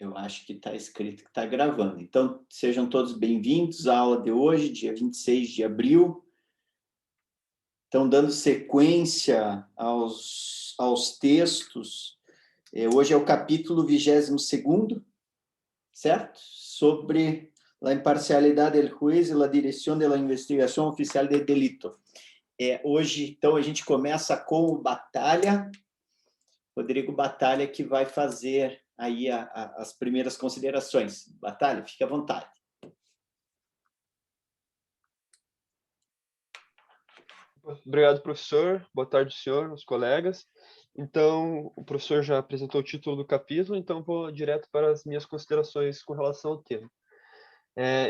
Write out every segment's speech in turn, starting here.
Eu acho que está escrito que está gravando. Então, sejam todos bem-vindos à aula de hoje, dia 26 de abril. Então, dando sequência aos textos, hoje é o capítulo 22º, certo? Sobre a imparcialidade del juez e a direção da investigação oficial de delito. Hoje, então, a gente começa com o Batalha, Rodrigo Batalha, que vai fazer aí as primeiras considerações. Batalha, fique à vontade. Obrigado, professor. Boa tarde, senhor, os colegas. Então, o professor já apresentou o título do capítulo, então vou direto para as minhas considerações com relação ao tema.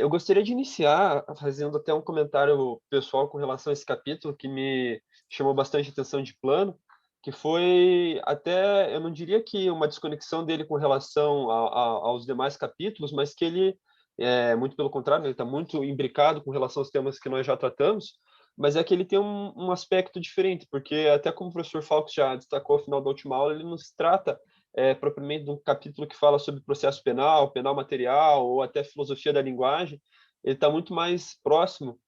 Eu gostaria de iniciar fazendo até um comentário pessoal com relação a esse capítulo, que me chamou bastante atenção de plano, que foi até, eu não diria que uma desconexão dele com relação aos demais capítulos, mas que ele, muito pelo contrário, ele está muito imbricado com relação aos temas que nós já tratamos, mas é que ele tem um aspecto diferente, porque até como o professor Falco já destacou ao final da última aula, ele nos trata propriamente de um capítulo que fala sobre processo penal, penal material, ou até filosofia da linguagem. Ele está muito mais próximo,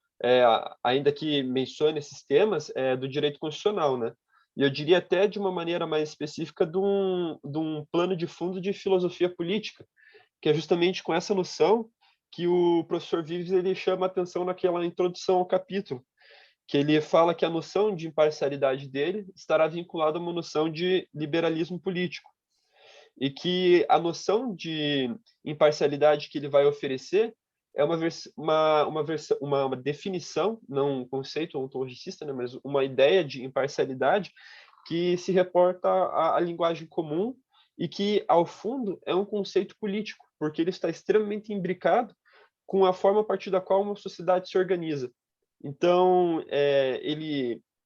ainda que mencione esses temas, do direito constitucional, né? E eu diria até de uma maneira mais específica de um plano de fundo de filosofia política, que é justamente com essa noção que o professor Vives ele chama a atenção naquela introdução ao capítulo, que ele fala que a noção de imparcialidade dele estará vinculada a uma noção de liberalismo político, e que a noção de imparcialidade que ele vai oferecer é uma definição, não um conceito ontologicista, né, mas uma ideia de imparcialidade que se reporta à linguagem comum e que, ao fundo, é um conceito político, porque ele está extremamente imbricado com a forma a partir da qual uma sociedade se organiza. Então,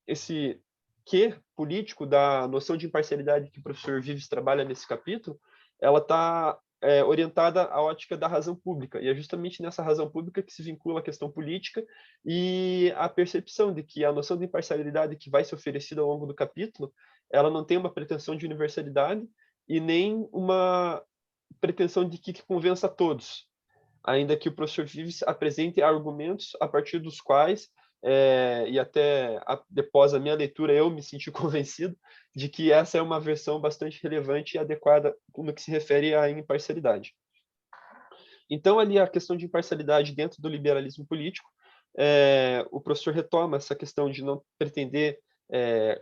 esse quê político da noção de imparcialidade que o professor Vives trabalha nesse capítulo, ela está orientada à ótica da razão pública, e é justamente nessa razão pública que se vincula a questão política e a percepção de que a noção de imparcialidade que vai ser oferecida ao longo do capítulo, ela não tem uma pretensão de universalidade e nem uma pretensão de que convença a todos, ainda que o professor Vives apresente argumentos a partir dos quais, e até depois da minha leitura, eu me senti convencido de que essa é uma versão bastante relevante e adequada no que se refere à imparcialidade. Então, ali, a questão de imparcialidade dentro do liberalismo político, o professor retoma essa questão de não pretender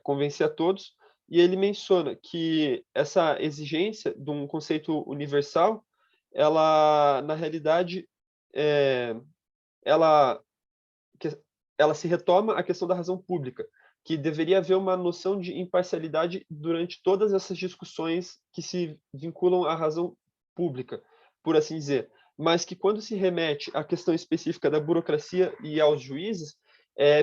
convencer a todos, e ele menciona que essa exigência de um conceito universal, ela, na realidade, é, ela, ela se retoma a questão da razão pública, que deveria haver uma noção de imparcialidade durante todas essas discussões que se vinculam à razão pública, por assim dizer, mas que quando se remete à questão específica da burocracia e aos juízes,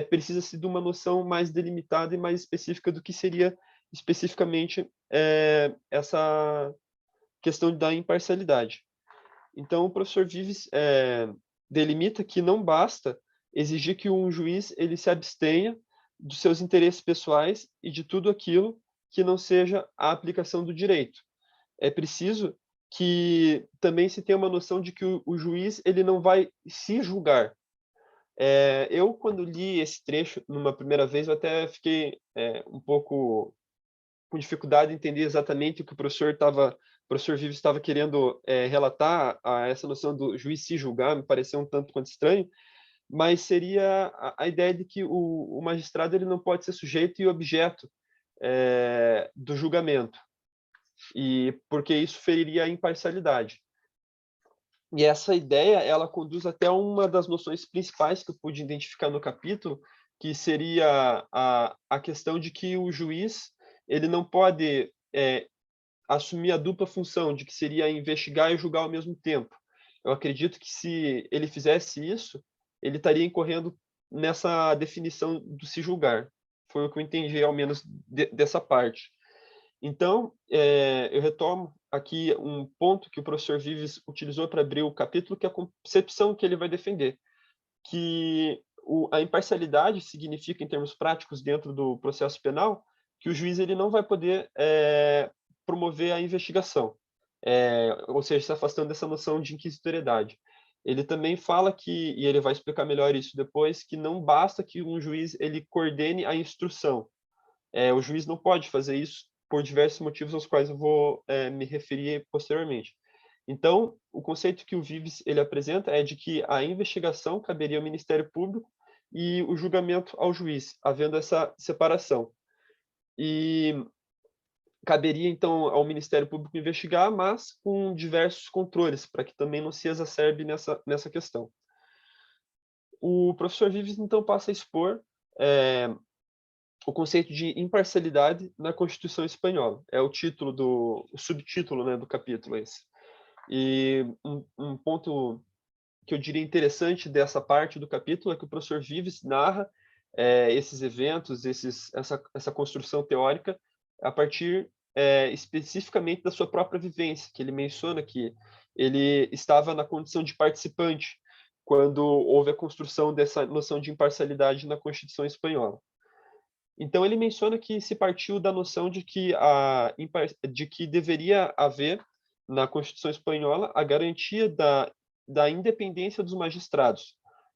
precisa-se de uma noção mais delimitada e mais específica do que seria especificamente essa questão da imparcialidade. Então, o professor Vives delimita que não basta exigir que um juiz ele se abstenha dos seus interesses pessoais e de tudo aquilo que não seja a aplicação do direito. É preciso que também se tenha uma noção de que o juiz ele não vai se julgar. Eu, quando li esse trecho numa primeira vez, eu até fiquei um pouco com dificuldade de entender exatamente o que o professor Vives estava querendo relatar, a essa noção do juiz se julgar, me pareceu um tanto quanto estranho, mas seria a ideia de que o magistrado ele não pode ser sujeito e objeto do julgamento, e porque isso feriria a imparcialidade. E essa ideia, ela conduz até uma das noções principais que eu pude identificar no capítulo, que seria a questão de que o juiz ele não pode assumir a dupla função, de que seria investigar e julgar ao mesmo tempo. Eu acredito que se ele fizesse isso, ele estaria incorrendo nessa definição do se julgar. Foi o que eu entendi, ao menos, dessa parte. Então, eu retomo aqui um ponto que o professor Vives utilizou para abrir o capítulo, que é a concepção que ele vai defender, que a imparcialidade significa, em termos práticos, dentro do processo penal, que o juiz ele não vai poder promover a investigação. ou seja, se afastando dessa noção de inquisitoriedade. Ele também fala que, e ele vai explicar melhor isso depois, que não basta que um juiz ele coordene a instrução. O juiz não pode fazer isso por diversos motivos aos quais eu vou me referir posteriormente. Então, o conceito que o Vives ele apresenta é de que a investigação caberia ao Ministério Público e o julgamento ao juiz, havendo essa separação. E caberia, então, ao Ministério Público investigar, mas com diversos controles, para que também não se exacerbe nessa questão. O professor Vives, então, passa a expor o conceito de imparcialidade na Constituição Espanhola. É o subtítulo, né, do capítulo esse. E um ponto que eu diria interessante dessa parte do capítulo é que o professor Vives narra esses eventos, essa construção teórica a partir especificamente da sua própria vivência, que ele menciona que ele estava na condição de participante quando houve a construção dessa noção de imparcialidade na Constituição Espanhola. Então ele menciona que se partiu da noção de que deveria haver na Constituição Espanhola a garantia da independência dos magistrados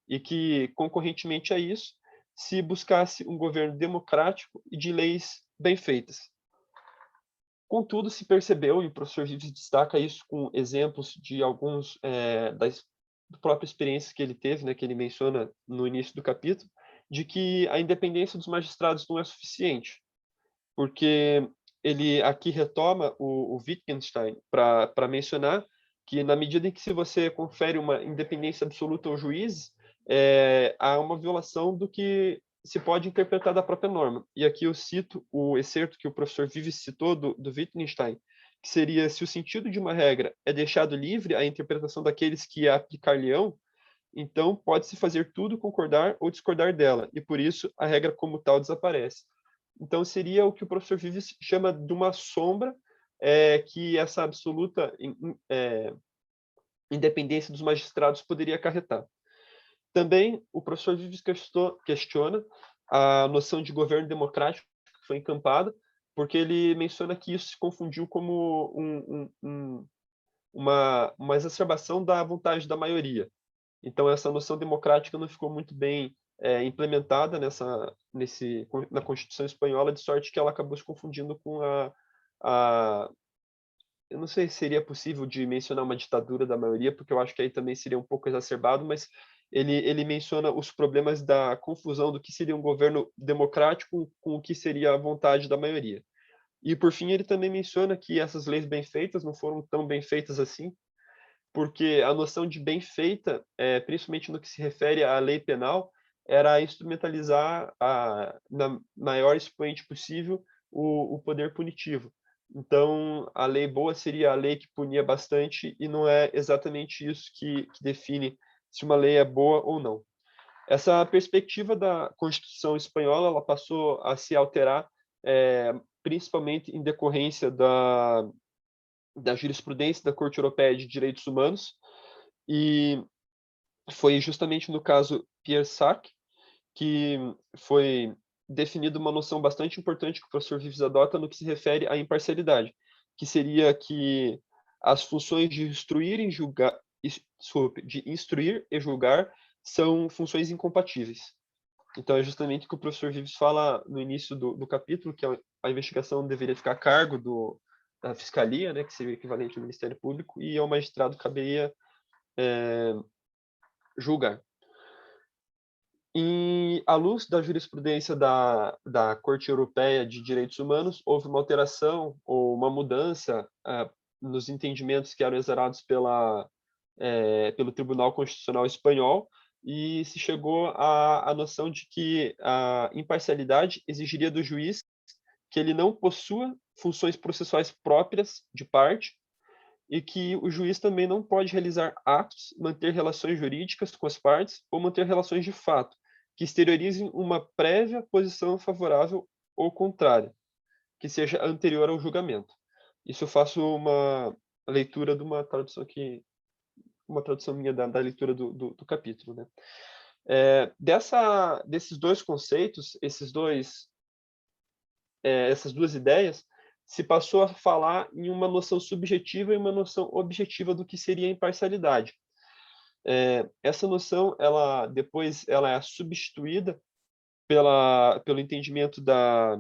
e que, concorrentemente a isso, se buscasse um governo democrático e de leis bem feitas. Contudo, se percebeu, e o professor Vives destaca isso com exemplos de alguns da própria experiência que ele teve, né, que ele menciona no início do capítulo, de que a independência dos magistrados não é suficiente, porque ele aqui retoma o Wittgenstein para mencionar que, na medida em que se você confere uma independência absoluta ao juiz, há uma violação do que se pode interpretar da própria norma. E aqui eu cito o excerto que o professor Vives citou do Wittgenstein, que seria: se o sentido de uma regra é deixado livre à interpretação daqueles que a aplicar-lhe-ão, então pode-se fazer tudo, concordar ou discordar dela, e por isso a regra como tal desaparece. Então seria o que o professor Vives chama de uma sombra que essa absoluta independência dos magistrados poderia acarretar. Também o professor Vives questiona a noção de governo democrático que foi encampada, porque ele menciona que isso se confundiu como uma exacerbação da vontade da maioria. Então, essa noção democrática não ficou muito bem implementada na Constituição Espanhola, de sorte que ela acabou se confundindo com eu não sei se seria possível de mencionar uma ditadura da maioria, porque eu acho que aí também seria um pouco exacerbado, mas ele menciona os problemas da confusão do que seria um governo democrático com o que seria a vontade da maioria. E, por fim, ele também menciona que essas leis bem feitas não foram tão bem feitas assim, porque a noção de bem feita, principalmente no que se refere à lei penal, era instrumentalizar na maior expoente possível o poder punitivo. Então, a lei boa seria a lei que punia bastante, e não é exatamente isso que define se uma lei é boa ou não. Essa perspectiva da Constituição espanhola ela passou a se alterar, principalmente em decorrência da jurisprudência da Corte Europeia de Direitos Humanos, e foi justamente no caso Pierre Sark que foi definida uma noção bastante importante que o professor Vives adota no que se refere à imparcialidade, que seria que as funções de instruir e julgar, de instruir e julgar são funções incompatíveis. Então, é justamente o que o professor Vives fala no início do capítulo, que a investigação deveria ficar a cargo da fiscalia, né, que seria o equivalente ao Ministério Público, e ao magistrado caberia julgar. E, à luz da jurisprudência da Corte Europeia de Direitos Humanos, houve uma alteração ou uma mudança nos entendimentos que eram exarados pelo Tribunal Constitucional Espanhol, e se chegou à noção de que a imparcialidade exigiria do juiz que ele não possua funções processuais próprias de parte, e que o juiz também não pode realizar atos, manter relações jurídicas com as partes ou manter relações de fato, que exteriorizem uma prévia posição favorável ou contrária, que seja anterior ao julgamento. Isso eu faço uma leitura de uma tradução minha da leitura do capítulo, né? Desses dois conceitos, essas duas ideias, se passou a falar em uma noção subjetiva e uma noção objetiva do que seria a imparcialidade. Essa noção, depois ela é substituída pelo entendimento da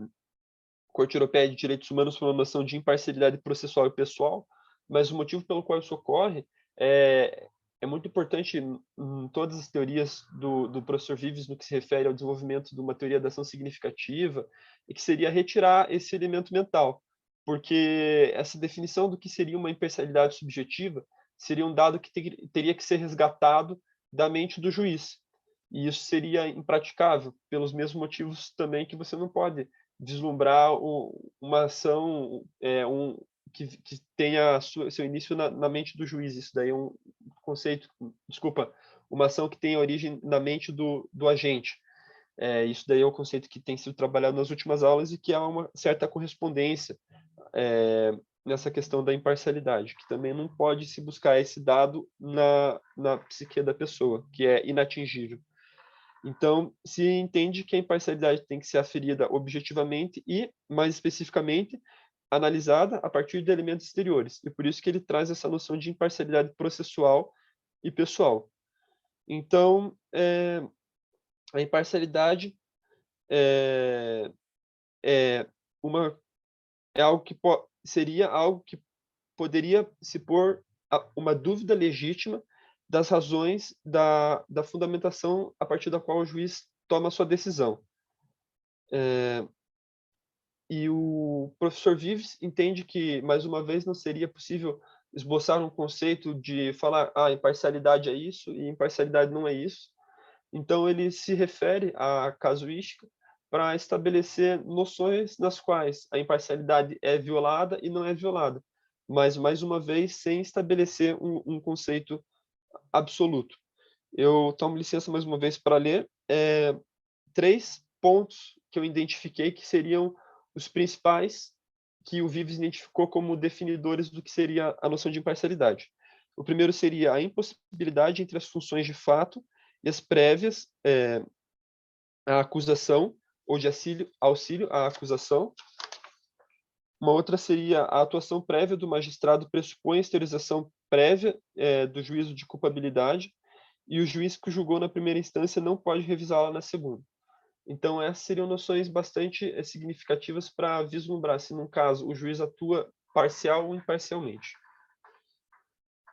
Corte Europeia de Direitos Humanos por uma noção de imparcialidade processual e pessoal, mas o motivo pelo qual isso ocorre é muito importante em todas as teorias do professor Vives no que se refere ao desenvolvimento de uma teoria da ação significativa, e que seria retirar esse elemento mental, porque essa definição do que seria uma imparcialidade subjetiva seria um dado que teria que ser resgatado da mente do juiz, e isso seria impraticável, pelos mesmos motivos também que você não pode vislumbrar uma ação que tenha seu início na mente do juiz. Isso daí é um conceito, desculpa, uma ação que tenha origem na mente do agente. Isso daí é um conceito que tem sido trabalhado nas últimas aulas e que há uma certa correspondência nessa questão da imparcialidade, que também não pode se buscar esse dado na psique da pessoa, que é inatingível. Então, se entende que a imparcialidade tem que ser aferida objetivamente e, mais especificamente, analisada a partir de elementos exteriores. E por isso que ele traz essa noção de imparcialidade processual e pessoal. Então, a imparcialidade é algo que seria algo que poderia se pôr uma dúvida legítima das razões da fundamentação a partir da qual o juiz toma a sua decisão. E o professor Vives entende que, mais uma vez, não seria possível esboçar um conceito de falar imparcialidade é isso e imparcialidade não é isso. Então, ele se refere à casuística para estabelecer noções nas quais a imparcialidade é violada e não é violada, mas, mais uma vez, sem estabelecer um conceito absoluto. Eu tomo licença mais uma vez para ler 3 pontos que eu identifiquei que seriam os principais que o Vives identificou como definidores do que seria a noção de imparcialidade. O primeiro seria a impossibilidade entre as funções de fato e as prévias à acusação ou de auxílio à acusação. Uma outra seria a atuação prévia do magistrado pressupõe a exteriorização prévia do juízo de culpabilidade e o juiz que julgou na primeira instância não pode revisá-la na segunda. Então, essas seriam noções bastante significativas para vislumbrar se, num caso, o juiz atua parcial ou imparcialmente.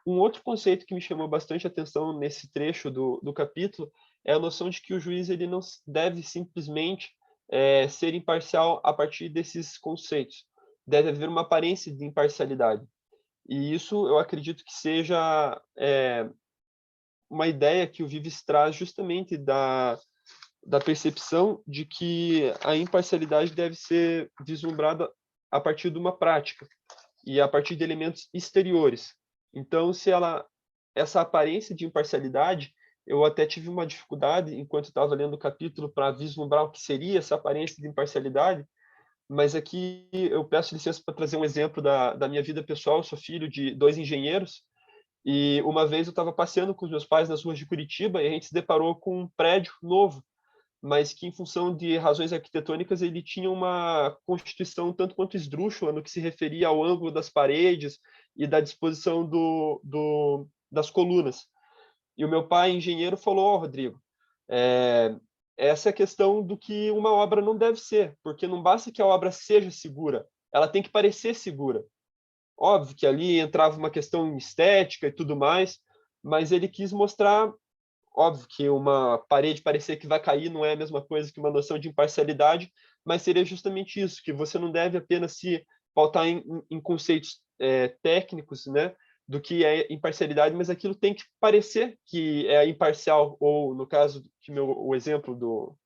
Um outro conceito que me chamou bastante atenção nesse trecho do capítulo é a noção de que o juiz ele não deve simplesmente ser imparcial a partir desses conceitos. Deve haver uma aparência de imparcialidade. E isso eu acredito que seja uma ideia que o Vives traz justamente da percepção de que a imparcialidade deve ser vislumbrada a partir de uma prática e a partir de elementos exteriores. Então, essa aparência de imparcialidade, eu até tive uma dificuldade, enquanto estava lendo o capítulo, para vislumbrar o que seria essa aparência de imparcialidade, mas aqui eu peço licença para trazer um exemplo da minha vida pessoal. Eu sou filho de 2 engenheiros, e uma vez eu estava passeando com os meus pais nas ruas de Curitiba e a gente se deparou com um prédio novo, mas que, em função de razões arquitetônicas, ele tinha uma constituição tanto quanto esdrúxula no que se referia ao ângulo das paredes e da disposição das colunas. E o meu pai, engenheiro, falou: Rodrigo, essa é a questão do que uma obra não deve ser, porque não basta que a obra seja segura, ela tem que parecer segura. Óbvio que ali entrava uma questão estética e tudo mais, mas ele quis mostrar. Óbvio que uma parede parecer que vai cair não é a mesma coisa que uma noção de imparcialidade, mas seria justamente isso, que você não deve apenas se pautar em conceitos técnicos, né, do que é imparcialidade, mas aquilo tem que parecer que é imparcial, ou no caso, o exemplo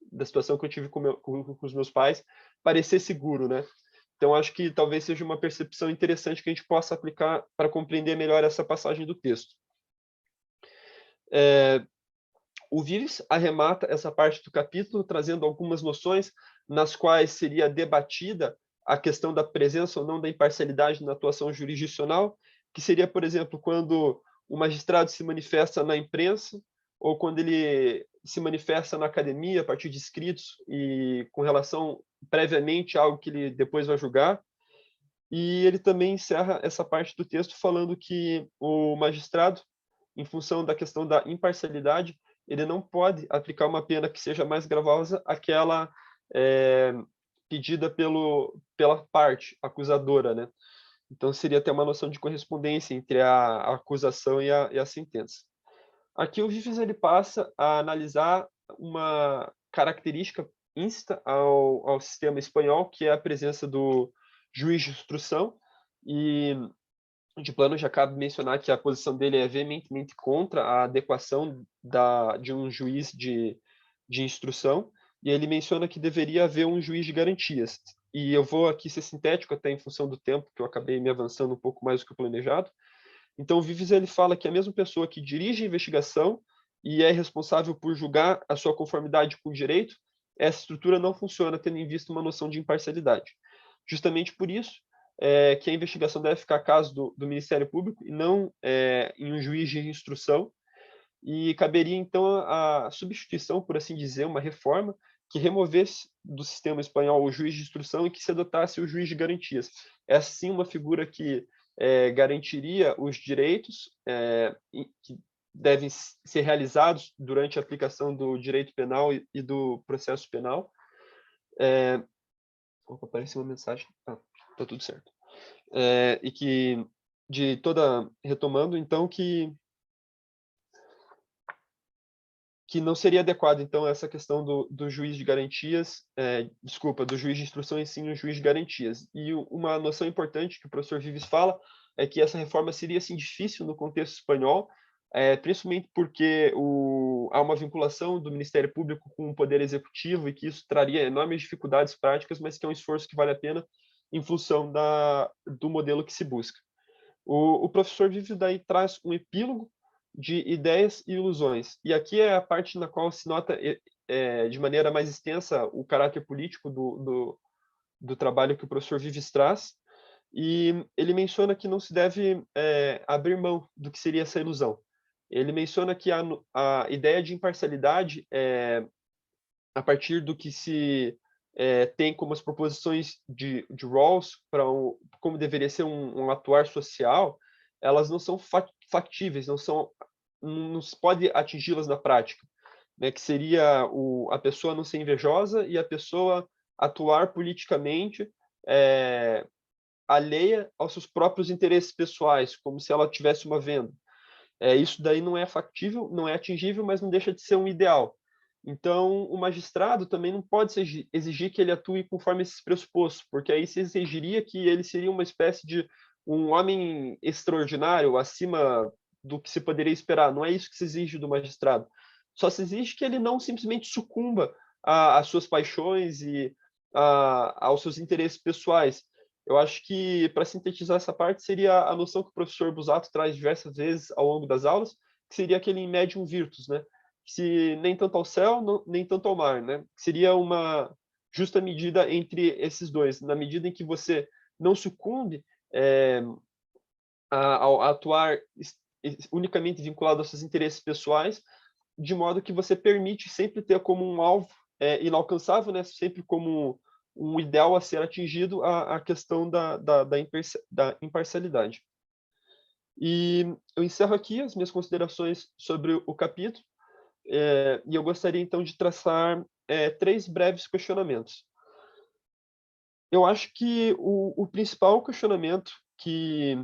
da situação que eu tive com os meus pais, parecer seguro, né? Então, acho que talvez seja uma percepção interessante que a gente possa aplicar para compreender melhor essa passagem do texto. O Vives arremata essa parte do capítulo trazendo algumas noções nas quais seria debatida a questão da presença ou não da imparcialidade na atuação jurisdicional, que seria, por exemplo, quando o magistrado se manifesta na imprensa ou quando ele se manifesta na academia a partir de escritos e com relação previamente a algo que ele depois vai julgar. E ele também encerra essa parte do texto falando que o magistrado, em função da questão da imparcialidade, ele não pode aplicar uma pena que seja mais gravosa àquela pedida pela parte acusadora, né? Então, seria ter uma noção de correspondência entre a acusação e a sentença. Aqui o Vives ele passa a analisar uma característica insta ao sistema espanhol, que é a presença do juiz de instrução, e de plano já cabe mencionar que a posição dele é veementemente contra a adequação de um juiz de instrução, e ele menciona que deveria haver um juiz de garantias. E eu vou aqui ser sintético, até em função do tempo, que eu acabei me avançando um pouco mais do que o planejado. Então, o Vives ele fala que a mesma pessoa que dirige a investigação e é responsável por julgar a sua conformidade com o direito, essa estrutura não funciona tendo em vista uma noção de imparcialidade. Justamente por isso, que a investigação deve ficar a caso do Ministério Público e não em um juiz de instrução, e caberia, então, a substituição, por assim dizer, uma reforma que removesse do sistema espanhol o juiz de instrução e que se adotasse o juiz de garantias. Essa sim uma figura que garantiria os direitos que devem ser realizados durante a aplicação do direito penal e do processo penal. Opa, apareceu uma mensagem. Tá tudo certo. E que, retomando, então, que não seria adequado, então, essa questão do juiz de garantias, do juiz de instrução e sim o juiz de garantias. E uma noção importante que o professor Vives fala é que essa reforma seria, assim, difícil no contexto espanhol, principalmente porque há uma vinculação do Ministério Público com o Poder Executivo e que isso traria enormes dificuldades práticas, mas que é um esforço que vale a pena em função do modelo que se busca. O professor Vives daí traz um epílogo de ideias e ilusões. E aqui é a parte na qual se nota de maneira mais extensa o caráter político do trabalho que o professor Vives traz. E ele menciona que não se deve abrir mão do que seria essa ilusão. Ele menciona que a ideia de imparcialidade, a partir do que se tem como as proposições de Rawls para como deveria ser um atuar social, elas não são factíveis, não se pode atingi-las na prática, né? Que seria a pessoa não ser invejosa e a pessoa atuar politicamente alheia aos seus próprios interesses pessoais, como se ela tivesse uma venda. Isso daí não é factível, não é atingível, mas não deixa de ser um ideal. Então, o magistrado também não pode exigir que ele atue conforme esses pressupostos, porque aí se exigiria que ele seria uma espécie de um homem extraordinário, acima do que se poderia esperar. Não é isso que se exige do magistrado. Só se exige que ele não simplesmente sucumba às suas paixões e aos seus interesses pessoais. Eu acho que, para sintetizar essa parte, seria a noção que o professor Busato traz diversas vezes ao longo das aulas, que seria aquele medium virtus, né? Se nem tanto ao céu, nem tanto ao mar, né? Seria uma justa medida entre esses dois, na medida em que você não sucumbe a atuar unicamente vinculado aos seus interesses pessoais, de modo que você permite sempre ter como um alvo inalcançável, né? Sempre como um ideal a ser atingido a questão da imparcialidade. E eu encerro aqui as minhas considerações sobre o capítulo, e eu gostaria então de traçar 3 breves questionamentos. Eu acho que o principal questionamento que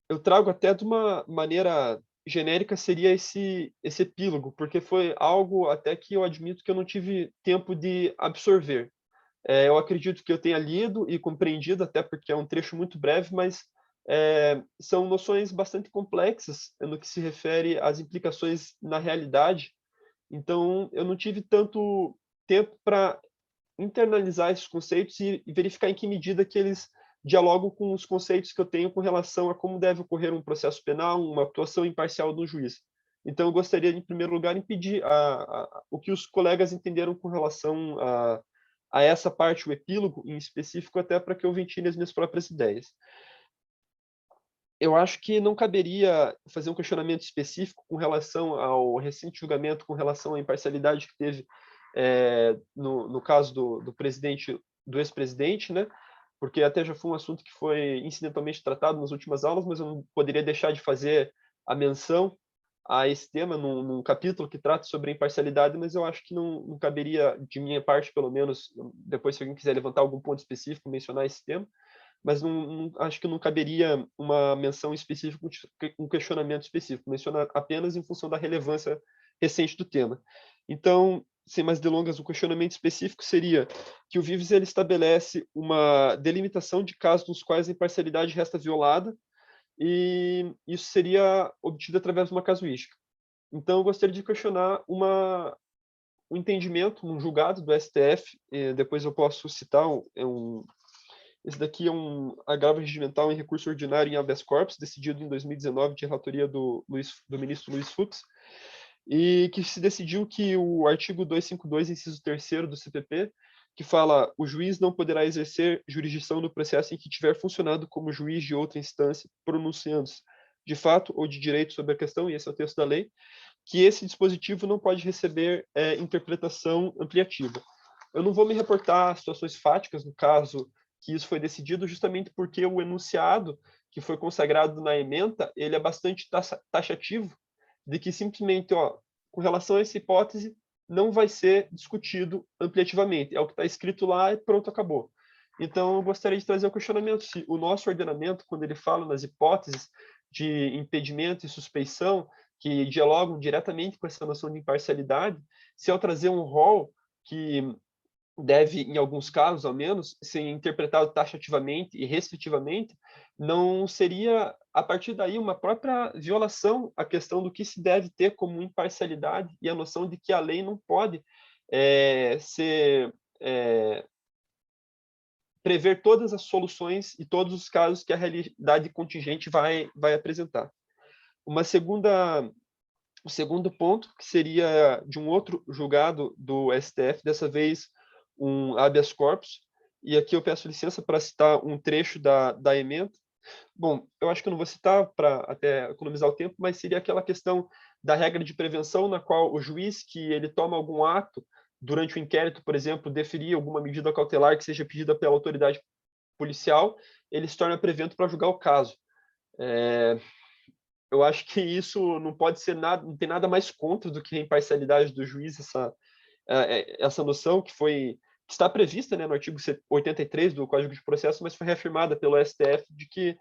eu trago até de uma maneira genérica seria esse epílogo, porque foi algo até que eu admito que eu não tive tempo de absorver. Eu acredito que eu tenha lido e compreendido, até porque é um trecho muito breve, mas são noções bastante complexas no que se refere às implicações na realidade. Então, eu não tive tanto tempo para internalizar esses conceitos e verificar em que medida que eles dialogam com os conceitos que eu tenho com relação a como deve ocorrer um processo penal, uma atuação imparcial do juiz. Então, eu gostaria, em primeiro lugar, de pedir o que os colegas entenderam com relação a essa parte, o epílogo em específico, até para que eu ventile as minhas próprias ideias. Eu acho que não caberia fazer um questionamento específico com relação ao recente julgamento, com relação à imparcialidade que teve no caso do ex-presidente, né? porque até já foi um assunto que foi incidentalmente tratado nas últimas aulas, mas eu não poderia deixar de fazer a menção a esse tema num capítulo que trata sobre a imparcialidade, mas eu acho que não caberia, de minha parte, pelo menos, depois se alguém quiser levantar algum ponto específico, mencionar esse tema, mas acho que não caberia uma menção específica, um questionamento específico, mencionar apenas em função da relevância recente do tema. Então, sem mais delongas, o questionamento específico seria que o Vives ele estabelece uma delimitação de casos nos quais a imparcialidade resta violada, e isso seria obtido através de uma casuística. Então, eu gostaria de questionar um entendimento, um julgado do STF, depois eu posso citar esse daqui é um agravo regimental em recurso ordinário em habeas corpus, decidido em 2019 de relatoria do ministro Luiz Fux, e que se decidiu que o artigo 252, inciso 3º do CPP, que fala: o juiz não poderá exercer jurisdição no processo em que tiver funcionado como juiz de outra instância, pronunciando-se de fato ou de direito sobre a questão, e esse é o texto da lei, que esse dispositivo não pode receber interpretação ampliativa. Eu não vou me reportar a situações fáticas no caso que isso foi decidido, justamente porque o enunciado que foi consagrado na ementa, ele é bastante taxativo, de que simplesmente, com relação a essa hipótese, não vai ser discutido ampliativamente. É o que está escrito lá e pronto, acabou. Então, eu gostaria de trazer o questionamento se o nosso ordenamento, quando ele fala nas hipóteses de impedimento e suspeição, que dialogam diretamente com essa noção de imparcialidade, se ao trazer um rol que deve, em alguns casos, ao menos, ser interpretado taxativamente e restritivamente, não seria, a partir daí, uma própria violação à questão do que se deve ter como imparcialidade e a noção de que a lei não pode prever todas as soluções e todos os casos que a realidade contingente vai apresentar. O segundo ponto, que seria de um outro julgado do STF, dessa vez um habeas corpus, e aqui eu peço licença para citar um trecho da ementa. Bom, eu acho que eu não vou citar para até economizar o tempo, mas seria aquela questão da regra de prevenção na qual o juiz que ele toma algum ato durante o inquérito, por exemplo, deferir alguma medida cautelar que seja pedida pela autoridade policial, ele se torna prevento para julgar o caso. Eu acho que isso não pode ser nada, não tem nada mais contra do que a imparcialidade do juiz, essa noção que está prevista, né, no artigo 83 do Código de Processo, mas foi reafirmada pelo STF de que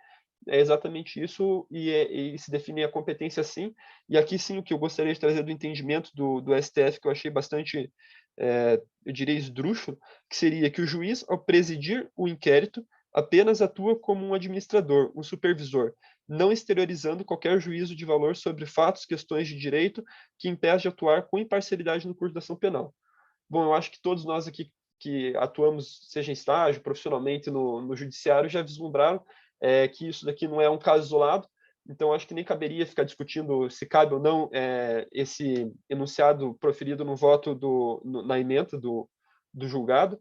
é exatamente isso e se define a competência assim. E aqui sim o que eu gostaria de trazer do entendimento do STF, que eu achei bastante, eu diria, esdrúxulo, que seria que o juiz, ao presidir o inquérito, apenas atua como um administrador, um supervisor, não exteriorizando qualquer juízo de valor sobre fatos, questões de direito que impede de atuar com imparcialidade no curso da ação penal. Bom, eu acho que todos nós aqui que atuamos, seja em estágio, profissionalmente no judiciário, já vislumbraram que isso daqui não é um caso isolado, então acho que nem caberia ficar discutindo se cabe ou não esse enunciado proferido no voto na ementa do julgado,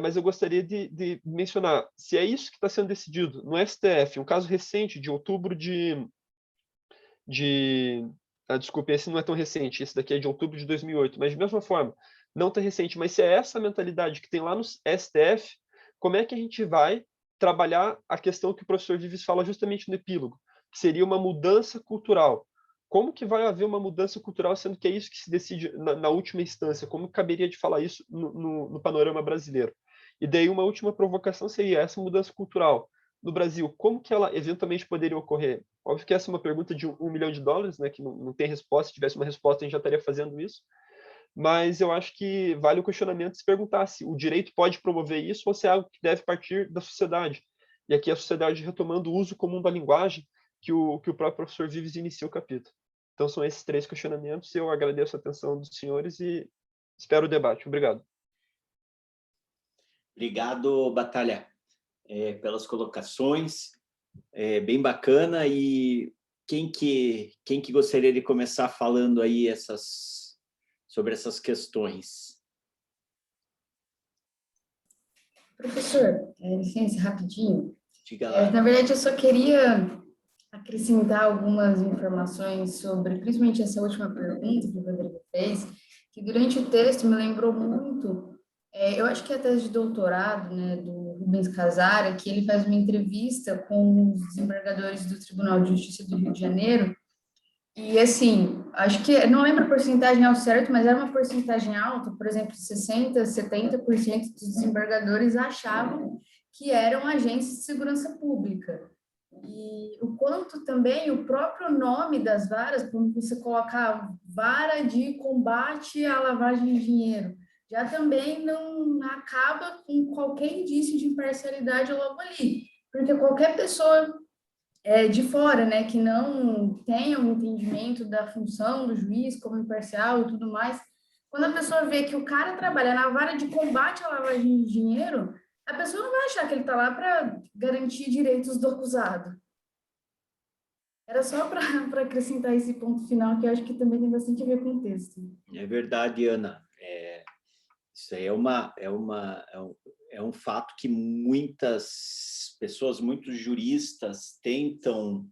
mas eu gostaria de mencionar, se é isso que está sendo decidido no STF, um caso recente de outubro desculpe, esse não é tão recente, esse daqui é de outubro de 2008, mas de mesma forma, não tão recente, mas se é essa mentalidade que tem lá no STF, como é que a gente vai trabalhar a questão que o professor Vives fala justamente no epílogo, que seria uma mudança cultural? Como que vai haver uma mudança cultural, sendo que é isso que se decide na última instância? Como caberia de falar isso no panorama brasileiro? E daí uma última provocação seria essa mudança cultural no Brasil, como que ela eventualmente poderia ocorrer? Óbvio que essa é uma pergunta de $1 milhão, né, que não tem resposta. Se tivesse uma resposta, a gente já estaria fazendo isso. Mas eu acho que vale o questionamento se perguntar se o direito pode promover isso ou se é algo que deve partir da sociedade. E aqui a sociedade retomando o uso comum da linguagem que o próprio professor Vives inicia o capítulo. Então são esses 3 questionamentos. Eu agradeço a atenção dos senhores e espero o debate. Obrigado. Obrigado, Batalha, pelas colocações. Bem bacana. E quem que gostaria de começar falando aí sobre essas questões? Professor, licença, rapidinho. Diga lá. Na verdade, eu só queria acrescentar algumas informações sobre, principalmente essa última pergunta que o Rodrigo fez, que durante o texto me lembrou muito, eu acho que é a tese de doutorado, né, do Rubens Casara, que ele faz uma entrevista com os desembargadores do Tribunal de Justiça do Rio de Janeiro, e assim, acho que, não lembro a porcentagem ao certo, mas era uma porcentagem alta, por exemplo, 60%, 70% dos desembargadores achavam que eram agentes de segurança pública. E o quanto também o próprio nome das varas, como você colocar vara de combate à lavagem de dinheiro, já também não acaba com qualquer indício de imparcialidade logo ali, porque qualquer pessoa de fora, né, que não tenha um entendimento da função do juiz como imparcial e tudo mais, quando a pessoa vê que o cara trabalha na vara de combate à lavagem de dinheiro, a pessoa não vai achar que ele está lá para garantir direitos do acusado. Era só para acrescentar esse ponto final, que eu acho que também tem bastante a ver com o texto. É verdade, Ana. Isso aí é um fato que muitas pessoas, muitos juristas tentam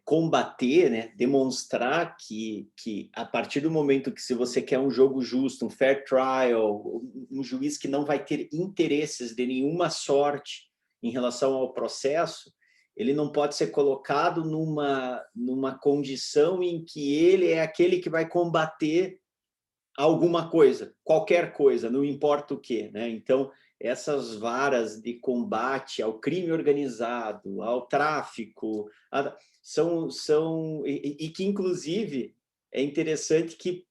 combater, né? Demonstrar que a partir do momento que, se você quer um jogo justo, um fair trial, um juiz que não vai ter interesses de nenhuma sorte em relação ao processo, ele não pode ser colocado numa condição em que ele é aquele que vai combater alguma coisa, qualquer coisa, não importa o quê, né? Então, essas varas de combate ao crime organizado, ao tráfico, e que, inclusive, é interessante que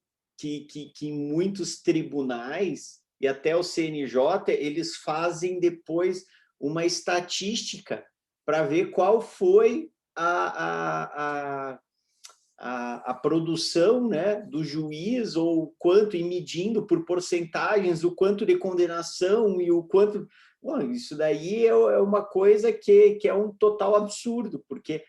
em muitos tribunais, e até o CNJ, eles fazem depois uma estatística para ver qual foi a produção, né, do juiz, ou quanto, e medindo por porcentagens o quanto de condenação e o quanto... Bom, isso daí é uma coisa que é um total absurdo, porque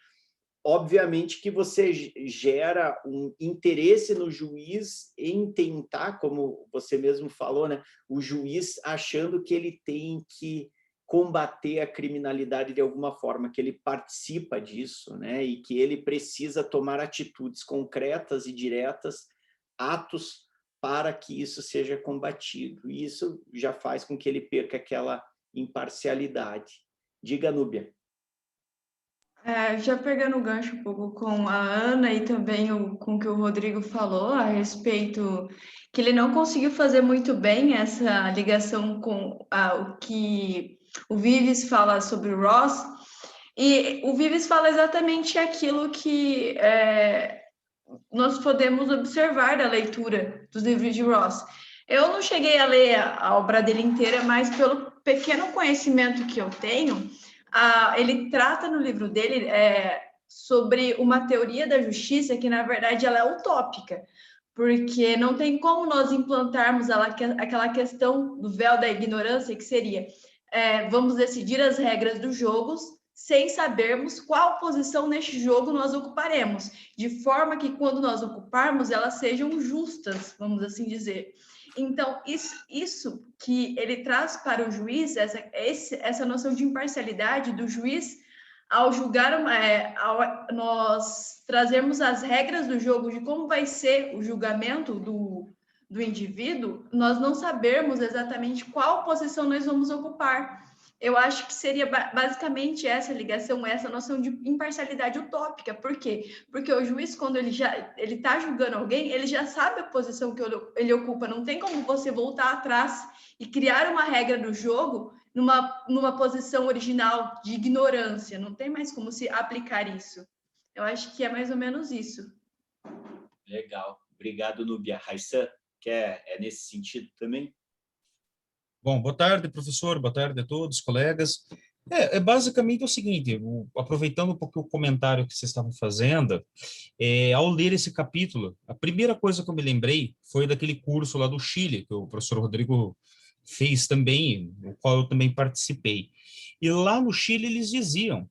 obviamente que você gera um interesse no juiz em tentar, como você mesmo falou, né, o juiz achando que ele tem que combater a criminalidade de alguma forma, que ele participa disso, né? E que ele precisa tomar atitudes concretas e diretas, atos, para que isso seja combatido. E isso já faz com que ele perca aquela imparcialidade. Diga, Núbia. Já pegando o gancho um pouco com a Ana e também com o que o Rodrigo falou a respeito, que ele não conseguiu fazer muito bem essa ligação com o que o Vives fala sobre o Ross, e o Vives fala exatamente aquilo que nós podemos observar da leitura dos livros de Ross. Eu não cheguei a ler a obra dele inteira, mas pelo pequeno conhecimento que eu tenho, ele trata no livro dele sobre uma teoria da justiça que, na verdade, ela é utópica, porque não tem como nós implantarmos aquela questão do véu da ignorância, que seria vamos decidir as regras dos jogos sem sabermos qual posição neste jogo nós ocuparemos, de forma que, quando nós ocuparmos, elas sejam justas, vamos assim dizer. Então, isso que ele traz para o juiz, essa noção de imparcialidade do juiz, ao julgar, ao nós trazermos as regras do jogo, de como vai ser o julgamento do indivíduo, nós não sabermos exatamente qual posição nós vamos ocupar. Eu acho que seria basicamente essa ligação, essa noção de imparcialidade utópica. Por quê? Porque o juiz, quando ele está julgando alguém, ele já sabe a posição que ele ocupa. Não tem como você voltar atrás e criar uma regra do jogo numa posição original de ignorância. Não tem mais como se aplicar isso. Eu acho que é mais ou menos isso. Legal. Obrigado, Núbia. Raissan, é nesse sentido também? Bom, boa tarde, professor, boa tarde a todos, colegas. Basicamente o seguinte, aproveitando um pouco o comentário que vocês estavam fazendo, ao ler esse capítulo, a primeira coisa que eu me lembrei foi daquele curso lá do Chile, que o professor Rodrigo fez também, no qual eu também participei. E lá no Chile eles diziam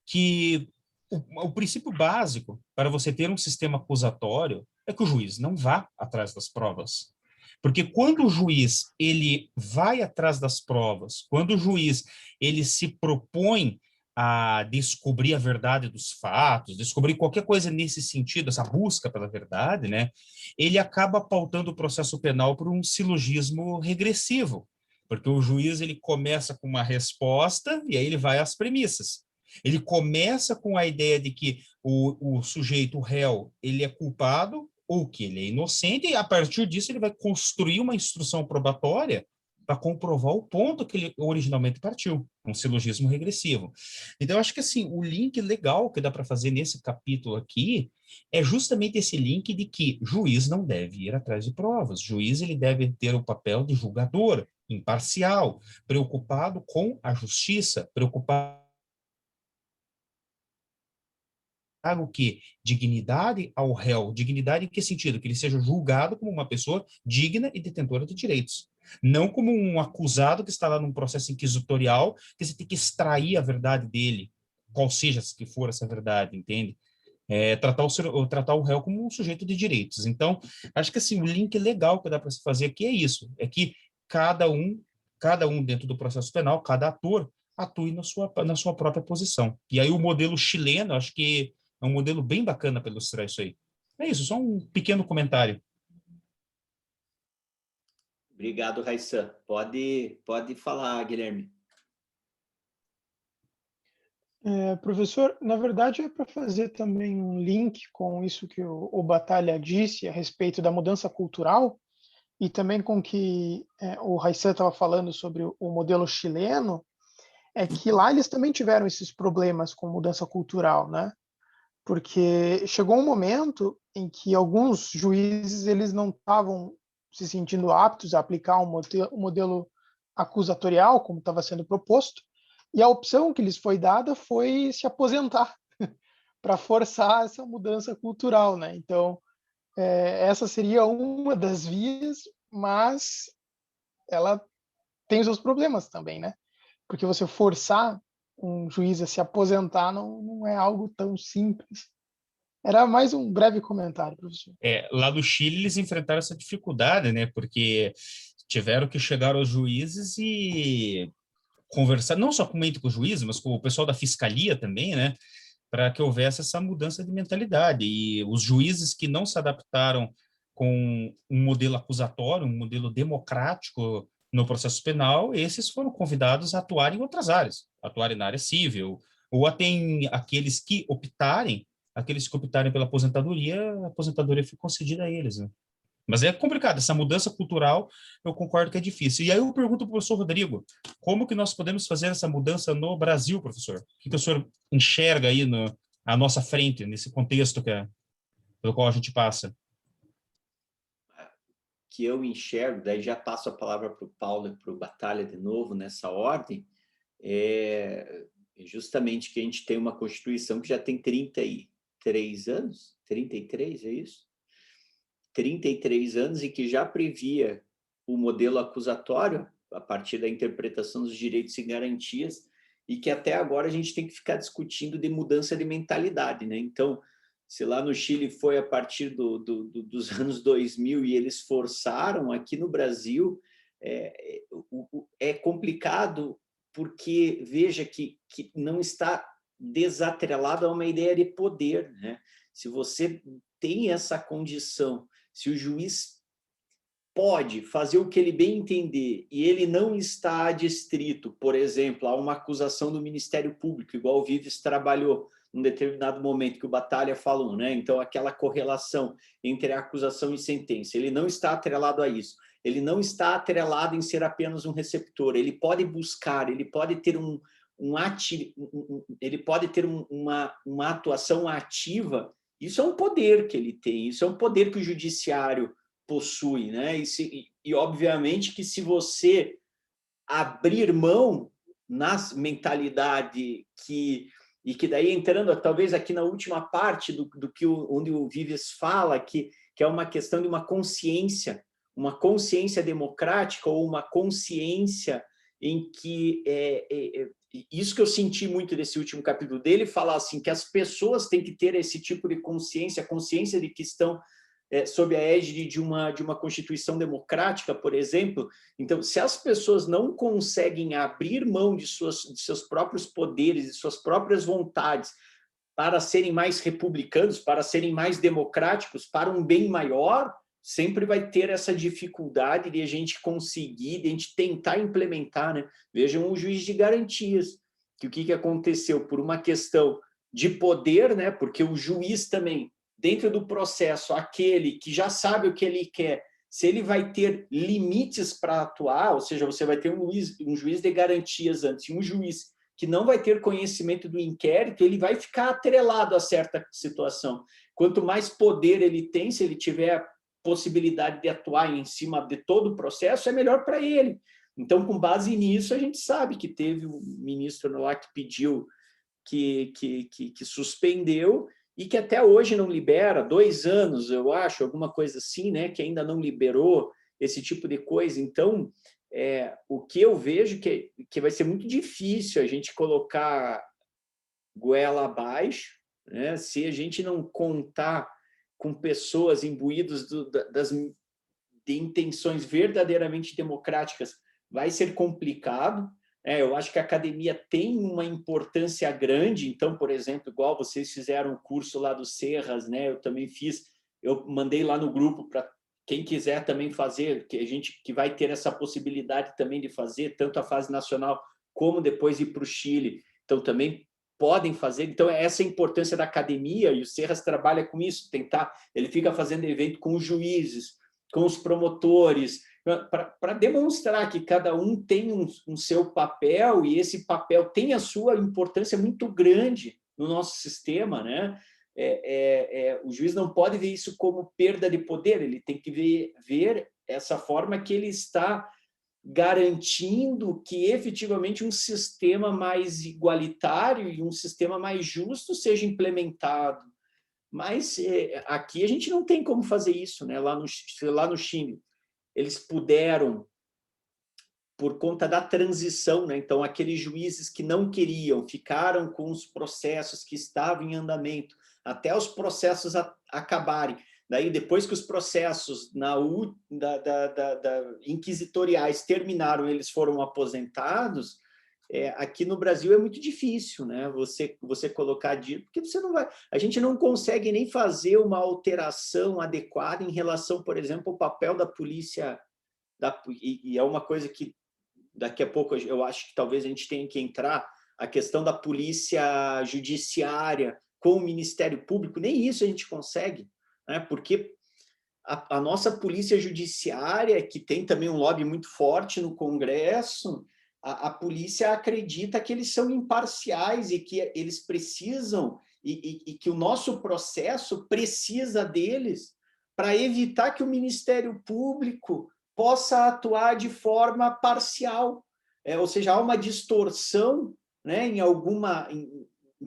que o princípio básico para você ter um sistema acusatório é que o juiz não vá atrás das provas. Porque quando o juiz ele vai atrás das provas, quando o juiz ele se propõe a descobrir a verdade dos fatos, descobrir qualquer coisa nesse sentido, essa busca pela verdade, né, ele acaba pautando o processo penal por um silogismo regressivo. Porque o juiz ele começa com uma resposta e aí ele vai às premissas. Ele começa com a ideia de que o sujeito, o réu, ele é culpado ou que ele é inocente, e a partir disso ele vai construir uma instrução probatória para comprovar o ponto que ele originalmente partiu, um silogismo regressivo. Então, eu acho que assim, o link legal que dá para fazer nesse capítulo aqui é justamente esse link de que juiz não deve ir atrás de provas. Juiz ele deve ter o papel de julgador, imparcial, preocupado com a justiça, preocupado o quê? Dignidade ao réu. Dignidade em que sentido? Que ele seja julgado como uma pessoa digna e detentora de direitos. Não como um acusado que está lá num processo inquisitorial, que você tem que extrair a verdade dele, qual seja que for essa verdade, entende? Tratar o réu como um sujeito de direitos. Então, acho que assim, o link legal que dá para se fazer aqui é isso, é que cada um dentro do processo penal, cada ator, atue na sua própria posição. E aí o modelo chileno, acho que é um modelo bem bacana para ilustrar isso aí. É isso, só um pequeno comentário. Obrigado, Raissan. Pode falar, Guilherme. Professor, na verdade é para fazer também um link com isso que o Batalha disse a respeito da mudança cultural e também com que o Raissan estava falando sobre o modelo chileno, é que lá eles também tiveram esses problemas com mudança cultural, né? Porque chegou um momento em que alguns juízes eles não estavam se sentindo aptos a aplicar um modelo acusatorial, como estava sendo proposto, e a opção que lhes foi dada foi se aposentar para forçar essa mudança cultural, né? Então, essa seria uma das vias, mas ela tem os seus problemas também, né? Porque você forçar um juiz a se aposentar não é algo tão simples. Era mais um breve comentário, professor. Lá no Chile eles enfrentaram essa dificuldade, né? Porque tiveram que chegar aos juízes e conversar, não somente com os juízes, mas com o pessoal da fiscalia também, né? Para que houvesse essa mudança de mentalidade. E os juízes que não se adaptaram com um modelo acusatório, um modelo democrático no processo penal, esses foram convidados a atuar em outras áreas, atuarem na área civil, ou até aqueles que optarem pela aposentadoria, a aposentadoria foi concedida a eles, né? Mas é complicado, essa mudança cultural, eu concordo que é difícil. E aí eu pergunto para o professor Rodrigo, como que nós podemos fazer essa mudança no Brasil, professor? O que o senhor enxerga aí à nossa frente, nesse contexto pelo qual a gente passa? Que eu enxergo, daí já passo a palavra para o Paulo e para o Batalha de novo, nessa ordem, é justamente que a gente tem uma Constituição que já tem 33 anos, 33, é isso? 33 anos e que já previa o modelo acusatório a partir da interpretação dos direitos e garantias e que até agora a gente tem que ficar discutindo de mudança de mentalidade, né? Então, se lá no Chile foi a partir dos anos 2000 e eles forçaram, aqui no Brasil é complicado porque, veja, que não está desatrelado a uma ideia de poder, né? Se você tem essa condição, se o juiz pode fazer o que ele bem entender e ele não está adstrito, por exemplo, a uma acusação do Ministério Público, igual o Vives trabalhou num determinado momento que o Batalha falou, né? Então, aquela correlação entre a acusação e sentença, ele não está atrelado a isso. Ele não está atrelado em ser apenas um receptor. Ele pode buscar, ele pode ter ele pode ter uma atuação ativa. Isso é um poder que ele tem, isso é um poder que o judiciário possui, né? E obviamente que se você abrir mão na mentalidade e que daí entrando talvez aqui na última parte onde o Vives fala que é uma questão de uma consciência democrática ou uma consciência em que isso que eu senti muito desse último capítulo dele, falar assim que as pessoas têm que ter esse tipo de consciência de que estão sob a égide de uma Constituição democrática, por exemplo. Então, se as pessoas não conseguem abrir mão de seus próprios poderes, de suas próprias vontades, para serem mais republicanos, para serem mais democráticos, para um bem maior, sempre vai ter essa dificuldade de a gente conseguir, de a gente tentar implementar, né? Vejam o juiz de garantias, que o que aconteceu? Por uma questão de poder, né? Porque o juiz também, dentro do processo, aquele que já sabe o que ele quer, se ele vai ter limites para atuar, ou seja, você vai ter um juiz de garantias antes, e um juiz que não vai ter conhecimento do inquérito, ele vai ficar atrelado a certa situação. Quanto mais poder ele tem, se ele tiver possibilidade de atuar em cima de todo o processo, é melhor para ele. Então, com base nisso, a gente sabe que teve um ministro lá que pediu, que suspendeu, e que até hoje não libera, 2 anos, eu acho, alguma coisa assim, né, que ainda não liberou esse tipo de coisa. Então, o que eu vejo que vai ser muito difícil a gente colocar goela abaixo, né, se a gente não contar com pessoas imbuídas de intenções verdadeiramente democráticas, vai ser complicado. Eu acho que a academia tem uma importância grande. Então, por exemplo, igual vocês fizeram o curso lá do Serras, né? Eu também fiz, eu mandei lá no grupo para quem quiser também fazer, que a gente que vai ter essa possibilidade também de fazer, tanto a fase nacional como depois ir para o Chile. Então, também podem fazer. Então, essa é a importância da academia, e o Serras trabalha com isso, ele fica fazendo evento com os juízes, com os promotores, para demonstrar que cada um tem um seu papel, e esse papel tem a sua importância muito grande no nosso sistema, né? O juiz não pode ver isso como perda de poder, ele tem que ver essa forma que ele está garantindo que efetivamente um sistema mais igualitário e um sistema mais justo seja implementado. Mas aqui a gente não tem como fazer isso, né? Lá no Chile, eles puderam, por conta da transição, né? Então, aqueles juízes que não queriam, ficaram com os processos que estavam em andamento, até os processos acabarem. Daí, depois que os processos inquisitoriais terminaram, eles foram aposentados. Aqui no Brasil é muito difícil, né? Você colocar porque você não vai. A gente não consegue nem fazer uma alteração adequada em relação, por exemplo, ao papel da polícia. E é uma coisa que daqui a pouco eu acho que talvez a gente tenha que entrar, a questão da polícia judiciária com o Ministério Público. Nem isso a gente consegue, né? Porque a nossa polícia judiciária, que tem também um lobby muito forte no Congresso, a polícia acredita que eles são imparciais e que eles precisam, e que o nosso processo precisa deles para evitar que o Ministério Público possa atuar de forma parcial. Ou seja, há uma distorção, né,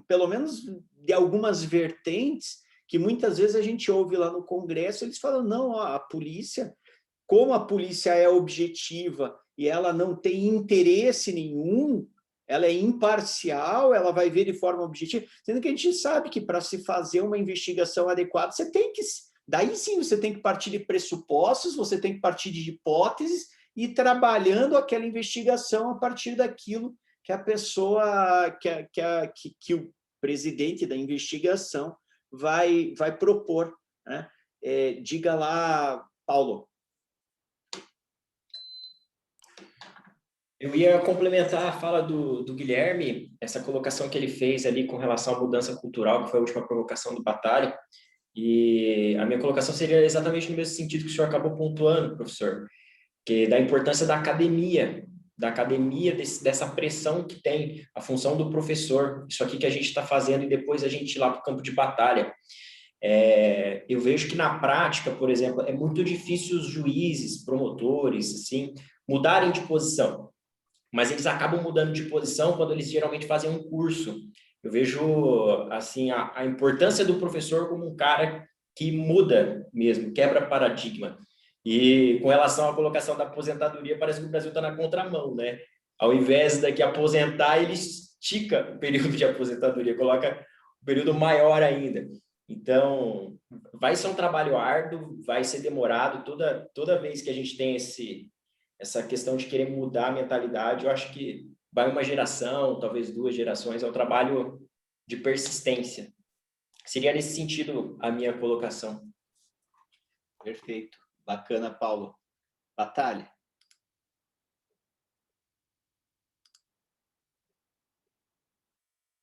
pelo menos de algumas vertentes, que muitas vezes a gente ouve lá no Congresso, eles falam, não, a polícia, como a polícia é objetiva e ela não tem interesse nenhum, ela é imparcial, ela vai ver de forma objetiva, sendo que a gente sabe que para se fazer uma investigação adequada, você tem que... Daí sim você tem que partir de pressupostos, você tem que partir de hipóteses e ir trabalhando aquela investigação a partir daquilo que a pessoa, que o presidente da investigação vai propor, né? Diga lá, Paulo. Eu ia complementar a fala do Guilherme, essa colocação que ele fez ali com relação à mudança cultural, que foi a última provocação do Batalha, e a minha colocação seria exatamente no mesmo sentido que o senhor acabou pontuando, professor, que da importância da academia dessa pressão que tem a função do professor, isso aqui que a gente está fazendo e depois a gente ir lá para o campo de batalha. Eu vejo que na prática, por exemplo, é muito difícil os juízes, promotores, assim, mudarem de posição, mas eles acabam mudando de posição quando eles geralmente fazem um curso. Eu vejo assim a importância do professor como um cara que muda mesmo, quebra paradigma. E com relação à colocação da aposentadoria, parece que o Brasil está na contramão, né? Ao invés de aposentar, ele estica o período de aposentadoria, coloca um período maior ainda. Então, vai ser um trabalho árduo, vai ser demorado. Toda vez que a gente tem essa questão de querer mudar a mentalidade, eu acho que vai uma geração, talvez 2 gerações, é um trabalho de persistência. Seria nesse sentido a minha colocação. Perfeito. Bacana, Paulo. Batalha.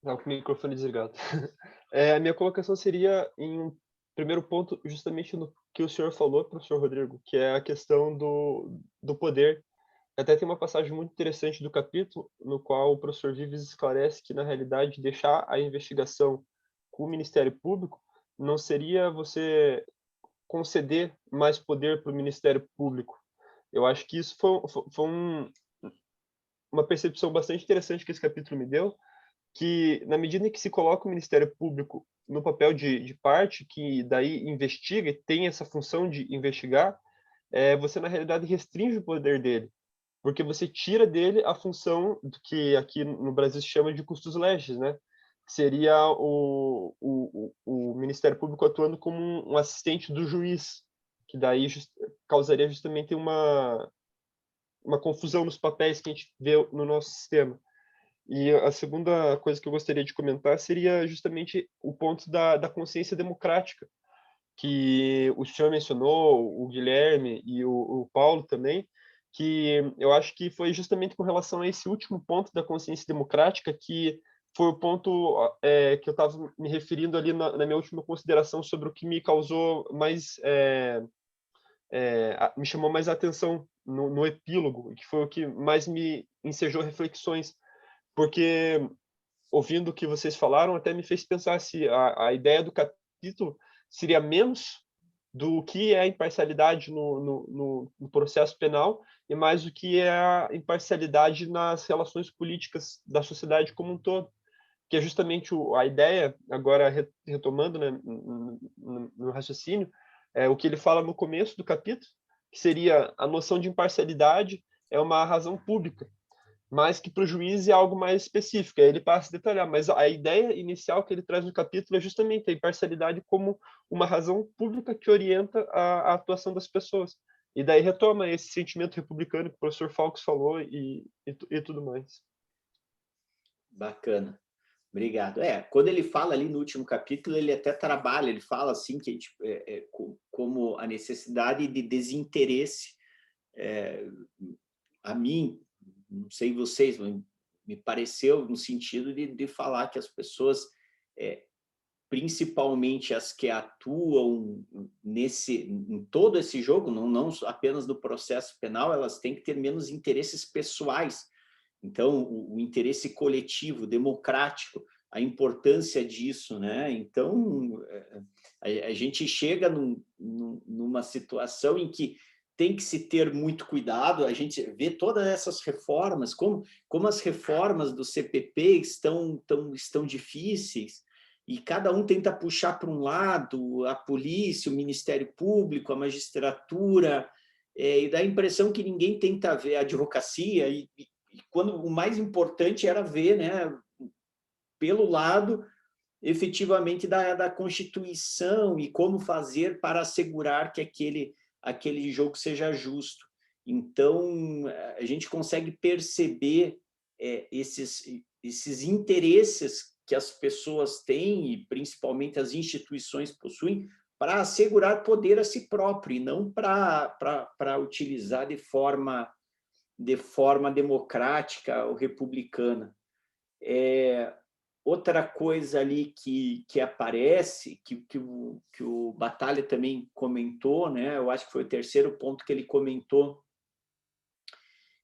Não, com o microfone desligado. A minha colocação seria, em um primeiro ponto, justamente no que o senhor falou, professor Rodrigo, que é a questão do poder. Até tem uma passagem muito interessante do capítulo, no qual o professor Vives esclarece que, na realidade, deixar a investigação com o Ministério Público não seria você conceder mais poder para o Ministério Público. Eu acho que isso foi uma percepção bastante interessante que esse capítulo me deu, que, na medida em que se coloca o Ministério Público no papel de parte, que daí investiga e tem essa função de investigar, você, na realidade, restringe o poder dele, porque você tira dele a função do que aqui no Brasil se chama de custos legis, né? Que seria o Ministério Público atuando como um assistente do juiz, que daí causaria justamente uma confusão nos papéis que a gente vê no nosso sistema. E a segunda coisa que eu gostaria de comentar seria justamente o ponto da consciência democrática, que o senhor mencionou, o Guilherme e o Paulo também, que eu acho que foi justamente com relação a esse último ponto da consciência democrática que foi o ponto que eu estava me referindo ali na minha última consideração sobre o que me causou mais me chamou mais a atenção no epílogo, que foi o que mais me ensejou reflexões, porque ouvindo o que vocês falaram até me fez pensar se a ideia do capítulo seria menos do que é a imparcialidade no processo penal e mais do que é a imparcialidade nas relações políticas da sociedade como um todo, que é justamente a ideia, agora retomando, né, no raciocínio, o que ele fala no começo do capítulo, que seria a noção de imparcialidade é uma razão pública, mas que para o juiz é algo mais específico. Aí ele passa a detalhar, mas a ideia inicial que ele traz no capítulo é justamente a imparcialidade como uma razão pública que orienta a atuação das pessoas. E daí retoma esse sentimento republicano que o professor Fawkes falou e tudo mais. Bacana. Obrigado. Quando ele fala ali no último capítulo, ele até trabalha, ele fala assim que como a necessidade de desinteresse, a mim, não sei vocês, mas me pareceu no sentido de falar que as pessoas, principalmente as que atuam em todo esse jogo, não apenas no processo penal, elas têm que ter menos interesses pessoais. Então, o interesse coletivo, democrático, a importância disso, né? Então, a gente chega numa situação em que tem que se ter muito cuidado. A gente vê todas essas reformas, como as reformas do CPP estão difíceis, e cada um tenta puxar para um lado, a polícia, o Ministério Público, a magistratura, e dá a impressão que ninguém tenta ver a advocacia, e quando o mais importante era ver, né, pelo lado, efetivamente, da Constituição e como fazer para assegurar que aquele jogo seja justo. Então, a gente consegue perceber esses interesses que as pessoas têm, e principalmente as instituições possuem, para assegurar poder a si próprio, e não para utilizar de forma democrática ou republicana. Outra coisa ali que aparece, que o Batalha também comentou, né? Eu acho que foi o terceiro ponto que ele comentou,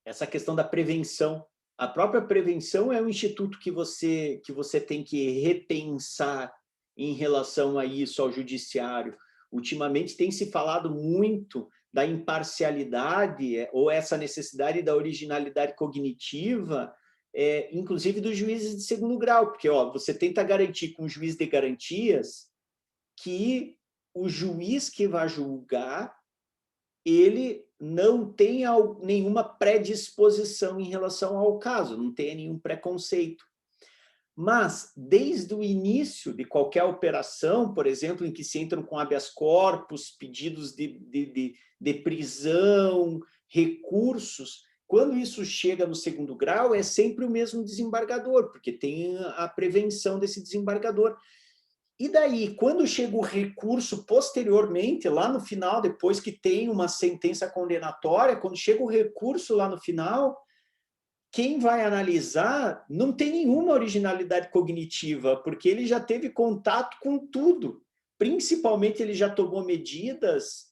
essa questão da prevenção. A própria prevenção é um instituto que você tem que repensar em relação a isso, ao judiciário. Ultimamente tem se falado muito da imparcialidade ou essa necessidade da originalidade cognitiva, inclusive dos juízes de segundo grau, porque você tenta garantir com o juiz de garantias que o juiz que vai julgar, ele não tenha nenhuma predisposição em relação ao caso, não tenha nenhum preconceito. Mas, desde o início de qualquer operação, por exemplo, em que se entram com habeas corpus, pedidos de prisão, recursos, quando isso chega no segundo grau, é sempre o mesmo desembargador, porque tem a prevenção desse desembargador. E daí, quando chega o recurso posteriormente, lá no final, depois que tem uma sentença condenatória, quando chega o recurso lá no final, quem vai analisar não tem nenhuma originalidade cognitiva, porque ele já teve contato com tudo. Principalmente, ele já tomou medidas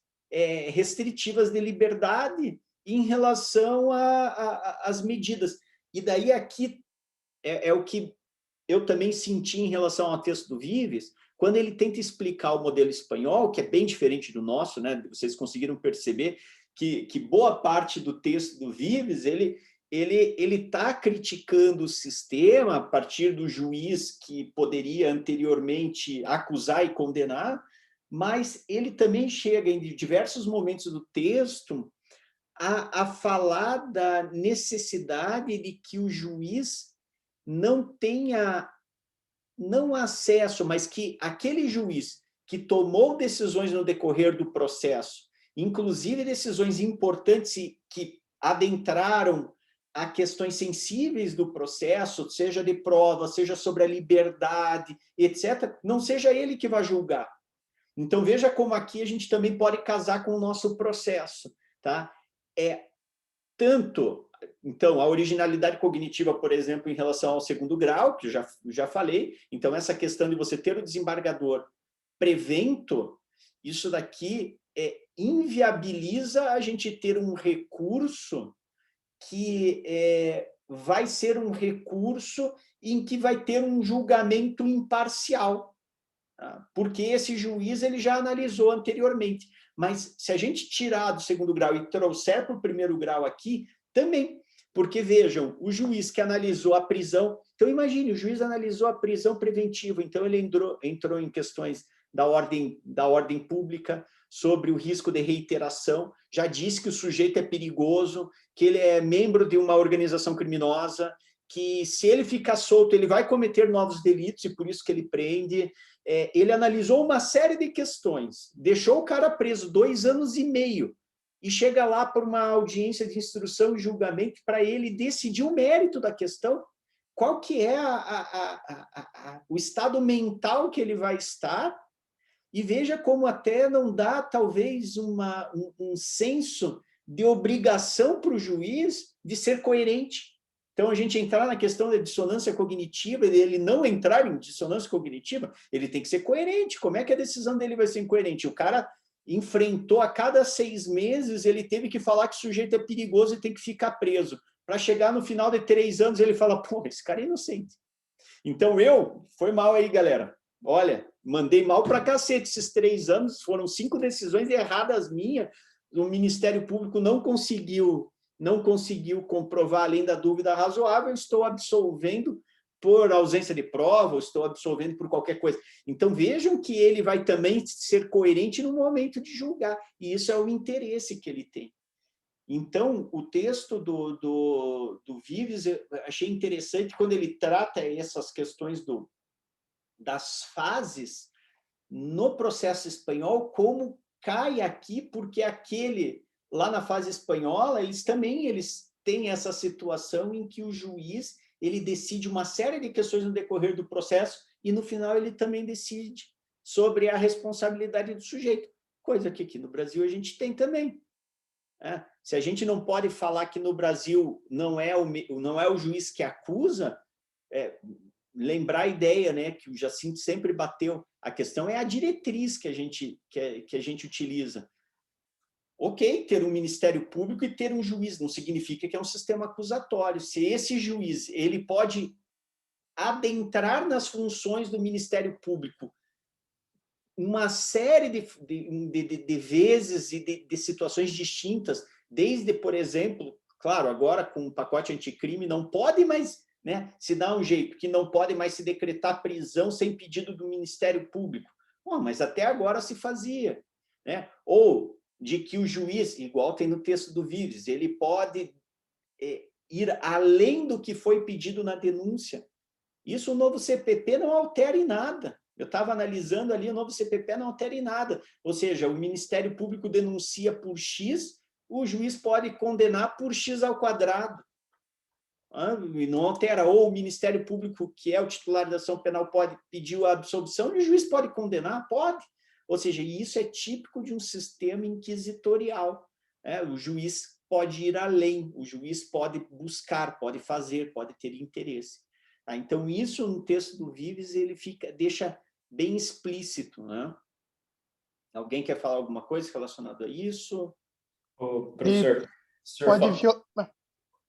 restritivas de liberdade em relação às medidas. E daí, aqui, é o que eu também senti em relação ao texto do Vives, quando ele tenta explicar o modelo espanhol, que é bem diferente do nosso, né? Vocês conseguiram perceber que boa parte do texto do Vives, ele está criticando o sistema a partir do juiz que poderia anteriormente acusar e condenar, mas ele também chega em diversos momentos do texto a falar da necessidade de que o juiz não tenha, não acesso, mas que aquele juiz que tomou decisões no decorrer do processo, inclusive decisões importantes que adentraram a questões sensíveis do processo, seja de prova, seja sobre a liberdade, etc., não seja ele que vai julgar. Então, veja como aqui a gente também pode casar com o nosso processo, tá? Tanto, então, a originalidade cognitiva, por exemplo, em relação ao segundo grau, que eu já falei, então, essa questão de você ter o desembargador prevento, isso daqui inviabiliza a gente ter um recurso que vai ser um recurso em que vai ter um julgamento imparcial, tá? Porque esse juiz ele já analisou anteriormente. Mas se a gente tirar do segundo grau e trouxer para o primeiro grau aqui, também. Porque, vejam, o juiz que analisou a prisão... Então, imagine, o juiz analisou a prisão preventiva, então ele entrou em questões da ordem pública, sobre o risco de reiteração, já disse que o sujeito é perigoso, que ele é membro de uma organização criminosa, que se ele ficar solto, ele vai cometer novos delitos, e por isso que ele prende. Ele analisou uma série de questões, deixou o cara preso 2 anos e meio, e chega lá para uma audiência de instrução e julgamento para ele decidir o mérito da questão, qual que é o estado mental que ele vai estar, e veja como até não dá, talvez, um senso de obrigação para o juiz de ser coerente. Então, a gente entrar na questão da dissonância cognitiva, ele não entrar em dissonância cognitiva, ele tem que ser coerente. Como é que a decisão dele vai ser incoerente? O cara enfrentou a cada 6 meses, ele teve que falar que o sujeito é perigoso e tem que ficar preso. Para chegar no final de 3 anos, ele fala, pô, esse cara é inocente. Então, foi mal aí, galera. Olha, mandei mal para cacete esses 3 anos, foram 5 decisões erradas minhas, o Ministério Público não conseguiu comprovar além da dúvida razoável, estou absolvendo por ausência de prova, estou absolvendo por qualquer coisa. Então, vejam que ele vai também ser coerente no momento de julgar, e isso é o interesse que ele tem. Então, o texto do Vives, eu achei interessante quando ele trata essas questões das fases no processo espanhol, como cai aqui, porque lá na fase espanhola, eles têm essa situação em que o juiz ele decide uma série de questões no decorrer do processo e, no final, ele também decide sobre a responsabilidade do sujeito, coisa que aqui no Brasil a gente tem também. Se a gente não pode falar que no Brasil não é o juiz que acusa, lembrar a ideia, né, que o Jacinto sempre bateu, a questão é a diretriz que a gente utiliza. Ok, ter um Ministério Público e ter um juiz não significa que é um sistema acusatório. Se esse juiz ele pode adentrar nas funções do Ministério Público uma série de vezes e de situações distintas, desde, por exemplo, claro, agora com o pacote anticrime não pode mais, né, se dá um jeito que não pode mais se decretar prisão sem pedido do Ministério Público. Bom, mas até agora se fazia, né? Ou de que o juiz, igual tem no texto do Vives, ele pode ir além do que foi pedido na denúncia. Isso o novo CPP não altera em nada. Eu estava analisando ali, o novo CPP não altera em nada. Ou seja, o Ministério Público denuncia por X, o juiz pode condenar por X ao quadrado. E não altera. Ou o Ministério Público, que é o titular da ação penal, pode pedir a absolvição e o juiz pode condenar? Pode. Ou seja, isso é típico de um sistema inquisitorial. O juiz pode ir além, o juiz pode buscar, pode fazer, pode ter interesse. Então, isso no texto do Vives, ele deixa bem explícito. Né? Alguém quer falar alguma coisa relacionada a isso? O professor,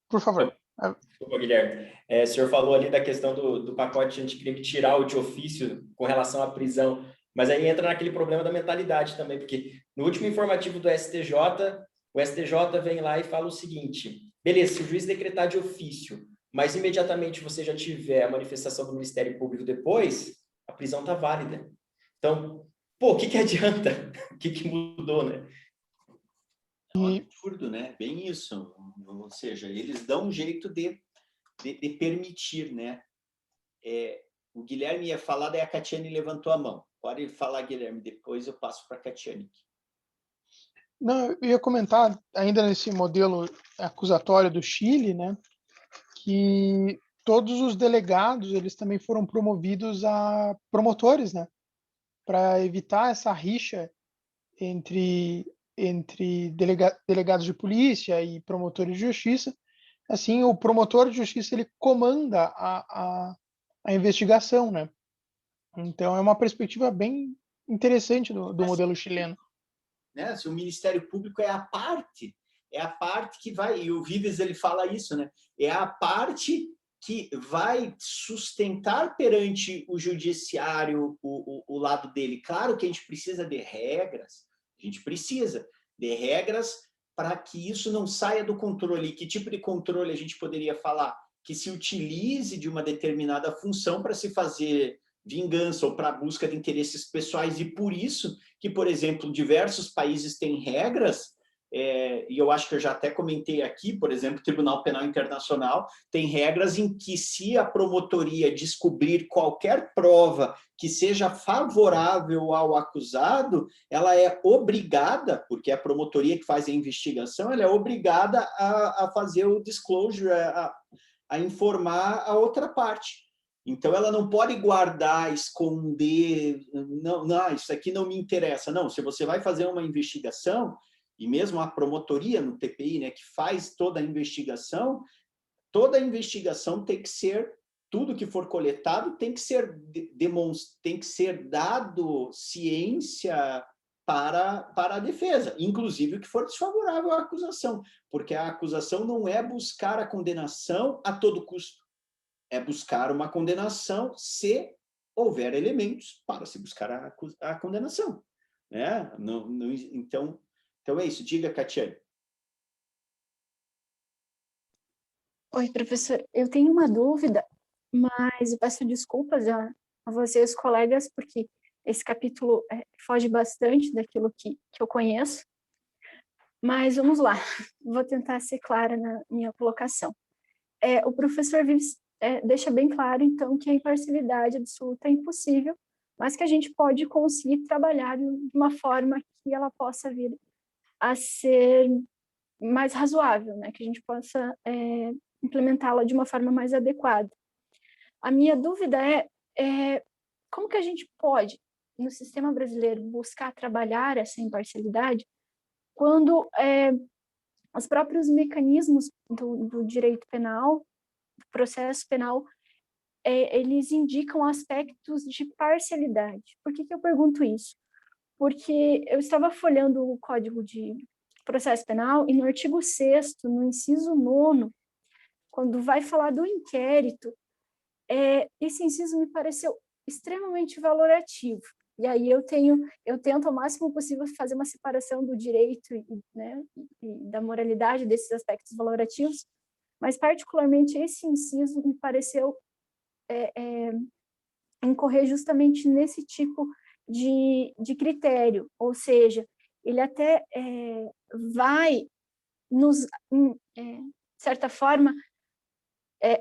Por favor. Desculpa, Guilherme. O senhor falou ali da questão do pacote anticrime, tirar o de ofício com relação à prisão, mas aí entra naquele problema da mentalidade também, porque no último informativo do STJ, o STJ vem lá e fala o seguinte: beleza, se o juiz decretar de ofício, mas imediatamente você já tiver a manifestação do Ministério Público depois, a prisão está válida. Então, o que adianta? O que mudou, né? É um absurdo, né? Bem isso. Ou seja, eles dão um jeito de permitir, né? O Guilherme ia falar, daí a Catiane levantou a mão. Pode falar, Guilherme, depois eu passo para a Catiane. Não, eu ia comentar, ainda nesse modelo acusatório do Chile, né, que todos os delegados, eles também foram promovidos a promotores, né, para evitar essa rixa entre delegados de polícia e promotores de justiça. Assim, o promotor de justiça, ele comanda a investigação, né? Então, é uma perspectiva bem interessante do modelo chileno. Né? Se o Ministério Público é a parte que vai, e o Vives ele fala isso, né? É a parte que vai sustentar perante o judiciário o lado dele. Claro que a gente precisa de regras, para que isso não saia do controle. Que tipo de controle a gente poderia falar? Que se utilize de uma determinada função para se fazer vingança ou para a busca de interesses pessoais, e por isso que, por exemplo, diversos países têm regras, e eu acho que eu já até comentei aqui, por exemplo, o Tribunal Penal Internacional tem regras em que, se a promotoria descobrir qualquer prova que seja favorável ao acusado, ela é obrigada, porque é a promotoria que faz a investigação, ela é obrigada a fazer o disclosure, a informar a outra parte. Então, ela não pode guardar, esconder, não, isso aqui não me interessa. Não, se você vai fazer uma investigação, e mesmo a promotoria no TPI, né, que faz toda a investigação tem que ser, tudo que for coletado tem que ser dado ciência para a defesa, inclusive o que for desfavorável à acusação, porque a acusação não é buscar a condenação a todo custo. É buscar uma condenação se houver elementos para se buscar a condenação. Né? Então é isso. Diga, Catiane. Oi, professor. Eu tenho uma dúvida, mas eu peço desculpas a vocês, colegas, porque esse capítulo foge bastante daquilo que eu conheço. Mas vamos lá. Vou tentar ser clara na minha colocação. O professor Vives deixa bem claro, então, que a imparcialidade absoluta é impossível, mas que a gente pode conseguir trabalhar de uma forma que ela possa vir a ser mais razoável, né? Que a gente possa implementá-la de uma forma mais adequada. A minha dúvida é como que a gente pode, no sistema brasileiro, buscar trabalhar essa imparcialidade quando os próprios mecanismos do direito penal, do processo penal, eles indicam aspectos de parcialidade. Por que eu pergunto isso? Porque eu estava folhando o Código de Processo Penal e no artigo 6º, no inciso 9º, quando vai falar do inquérito, esse inciso me pareceu extremamente valorativo. E aí eu tento ao máximo possível fazer uma separação do direito né, e da moralidade desses aspectos valorativos, mas particularmente esse inciso me pareceu incorrer justamente nesse tipo de critério, ou seja, ele até vai nos, de certa forma,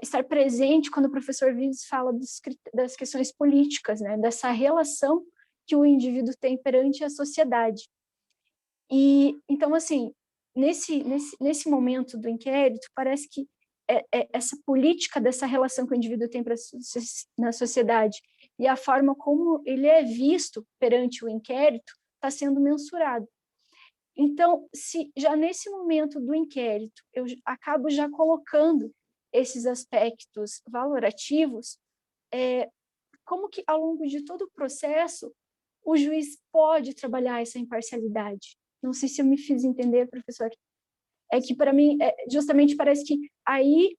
estar presente quando o professor Vives fala das questões políticas, né, dessa relação que o indivíduo tem perante a sociedade. E, então, assim, nesse momento do inquérito, parece que essa política dessa relação que o indivíduo tem na sociedade e a forma como ele é visto perante o inquérito está sendo mensurado. Então, se já nesse momento do inquérito eu acabo já colocando esses aspectos valorativos, como que ao longo de todo o processo o juiz pode trabalhar essa imparcialidade? Não sei se eu me fiz entender, professor. É que, para mim, justamente parece que aí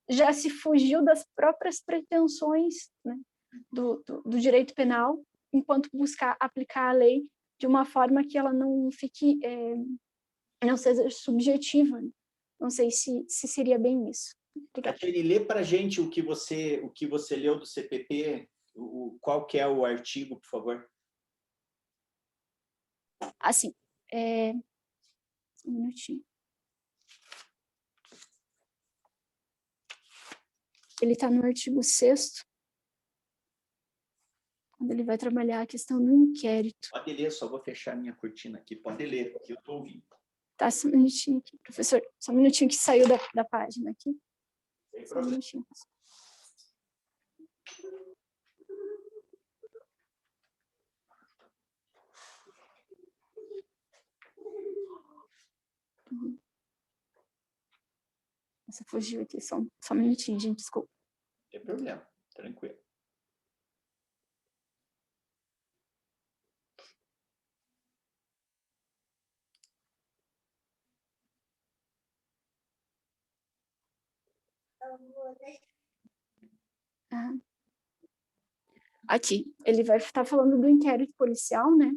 já se fugiu das próprias pretensões, né, do direito penal, enquanto buscar aplicar a lei de uma forma que ela não fique, não seja subjetiva. Né? Não sei se seria bem isso. Tatiane, lê para a gente o que você leu do CPP, qual que é o artigo, por favor? Assim, um minutinho. Ele está no artigo 6º, quando ele vai trabalhar a questão do inquérito. Pode ler, só vou fechar minha cortina aqui. Pode ler, que eu estou ouvindo. Tá, só um minutinho aqui, professor. Só um minutinho que saiu da página aqui. Só um minutinho. Essa fugiu aqui, só um minutinho, gente, desculpa. Não tem problema, tranquilo. Aqui, ele vai estar falando do inquérito policial, né?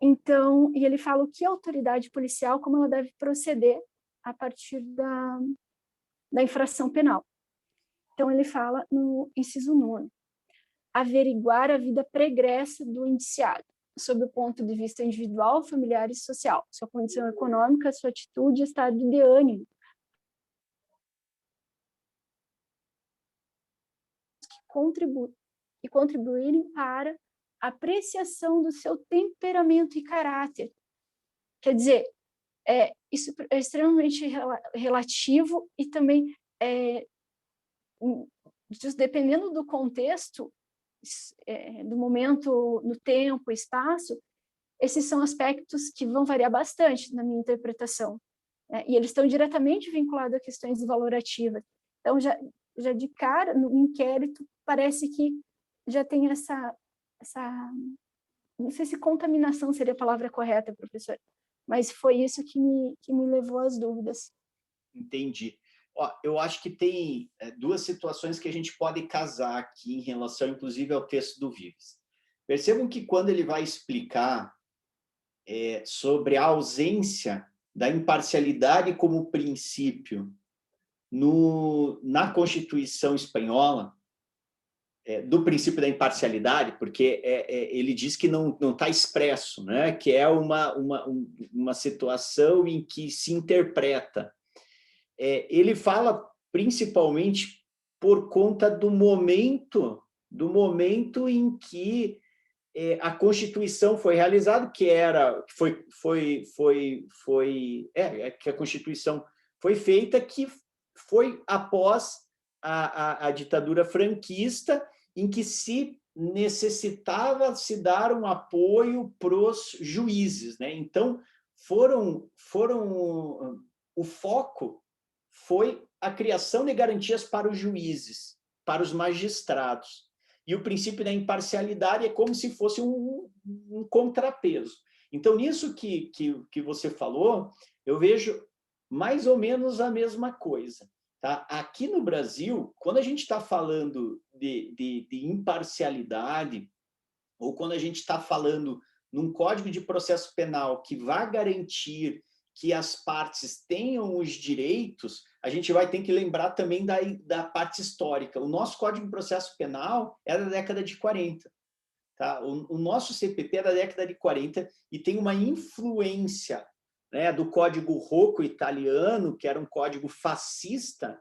Então, e ele fala o que a autoridade policial, como ela deve proceder a partir da infração penal. Então, ele fala no inciso 9, averiguar a vida pregressa do indiciado, sob o ponto de vista individual, familiar e social, sua condição econômica, sua atitude e estado de ânimo. Contribuírem para a apreciação do seu temperamento e caráter. Quer dizer, isso é extremamente relativo e também, dependendo do contexto, do momento, no tempo, espaço, esses são aspectos que vão variar bastante na minha interpretação. Né? E eles estão diretamente vinculados a questões valorativas. Então, já de cara, no inquérito, parece que já tem essa não sei se contaminação seria a palavra correta, professor, mas foi isso que me levou às dúvidas. Entendi. Ó, eu acho que tem duas situações que a gente pode casar aqui em relação, inclusive, ao texto do Vives. Percebam que quando ele vai explicar sobre a ausência da imparcialidade como princípio na Constituição Espanhola, do princípio da imparcialidade, porque ele diz que não está expresso, né? Que é uma situação em que se interpreta. Ele fala principalmente por conta do momento em que a Constituição foi realizada, que a Constituição foi feita, que foi após a ditadura franquista, em que se necessitava se dar um apoio para os juízes, né? Então, o foco foi a criação de garantias para os juízes, para os magistrados. E o princípio da imparcialidade é como se fosse um contrapeso. Então, nisso que você falou, eu vejo mais ou menos a mesma coisa. Tá? Aqui no Brasil, quando a gente está falando de imparcialidade, ou quando a gente está falando num Código de Processo Penal que vai garantir que as partes tenham os direitos, a gente vai ter que lembrar também da parte histórica. O nosso Código de Processo Penal é da década de 40. Tá? O nosso CPP é da década de 40 e tem uma influência, né, do Código Rocco italiano, que era um código fascista,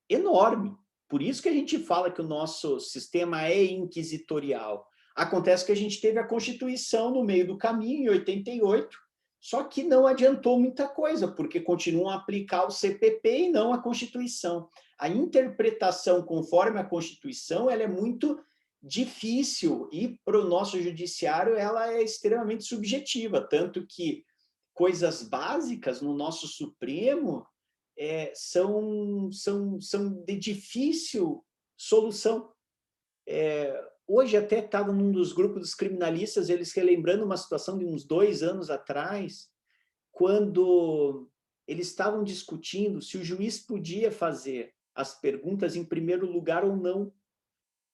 enorme. Por isso que a gente fala que o nosso sistema é inquisitorial. Acontece que a gente teve a Constituição no meio do caminho, em 88, Só que não adiantou muita coisa, porque continuam a aplicar o CPP e não a Constituição. A interpretação conforme a Constituição ela é muito difícil e para o nosso judiciário ela é extremamente subjetiva, tanto que coisas básicas no nosso Supremo são de difícil solução. Hoje até estava num dos grupos dos criminalistas, eles relembrando uma situação de uns 2 anos atrás, quando eles estavam discutindo se o juiz podia fazer as perguntas em primeiro lugar ou não,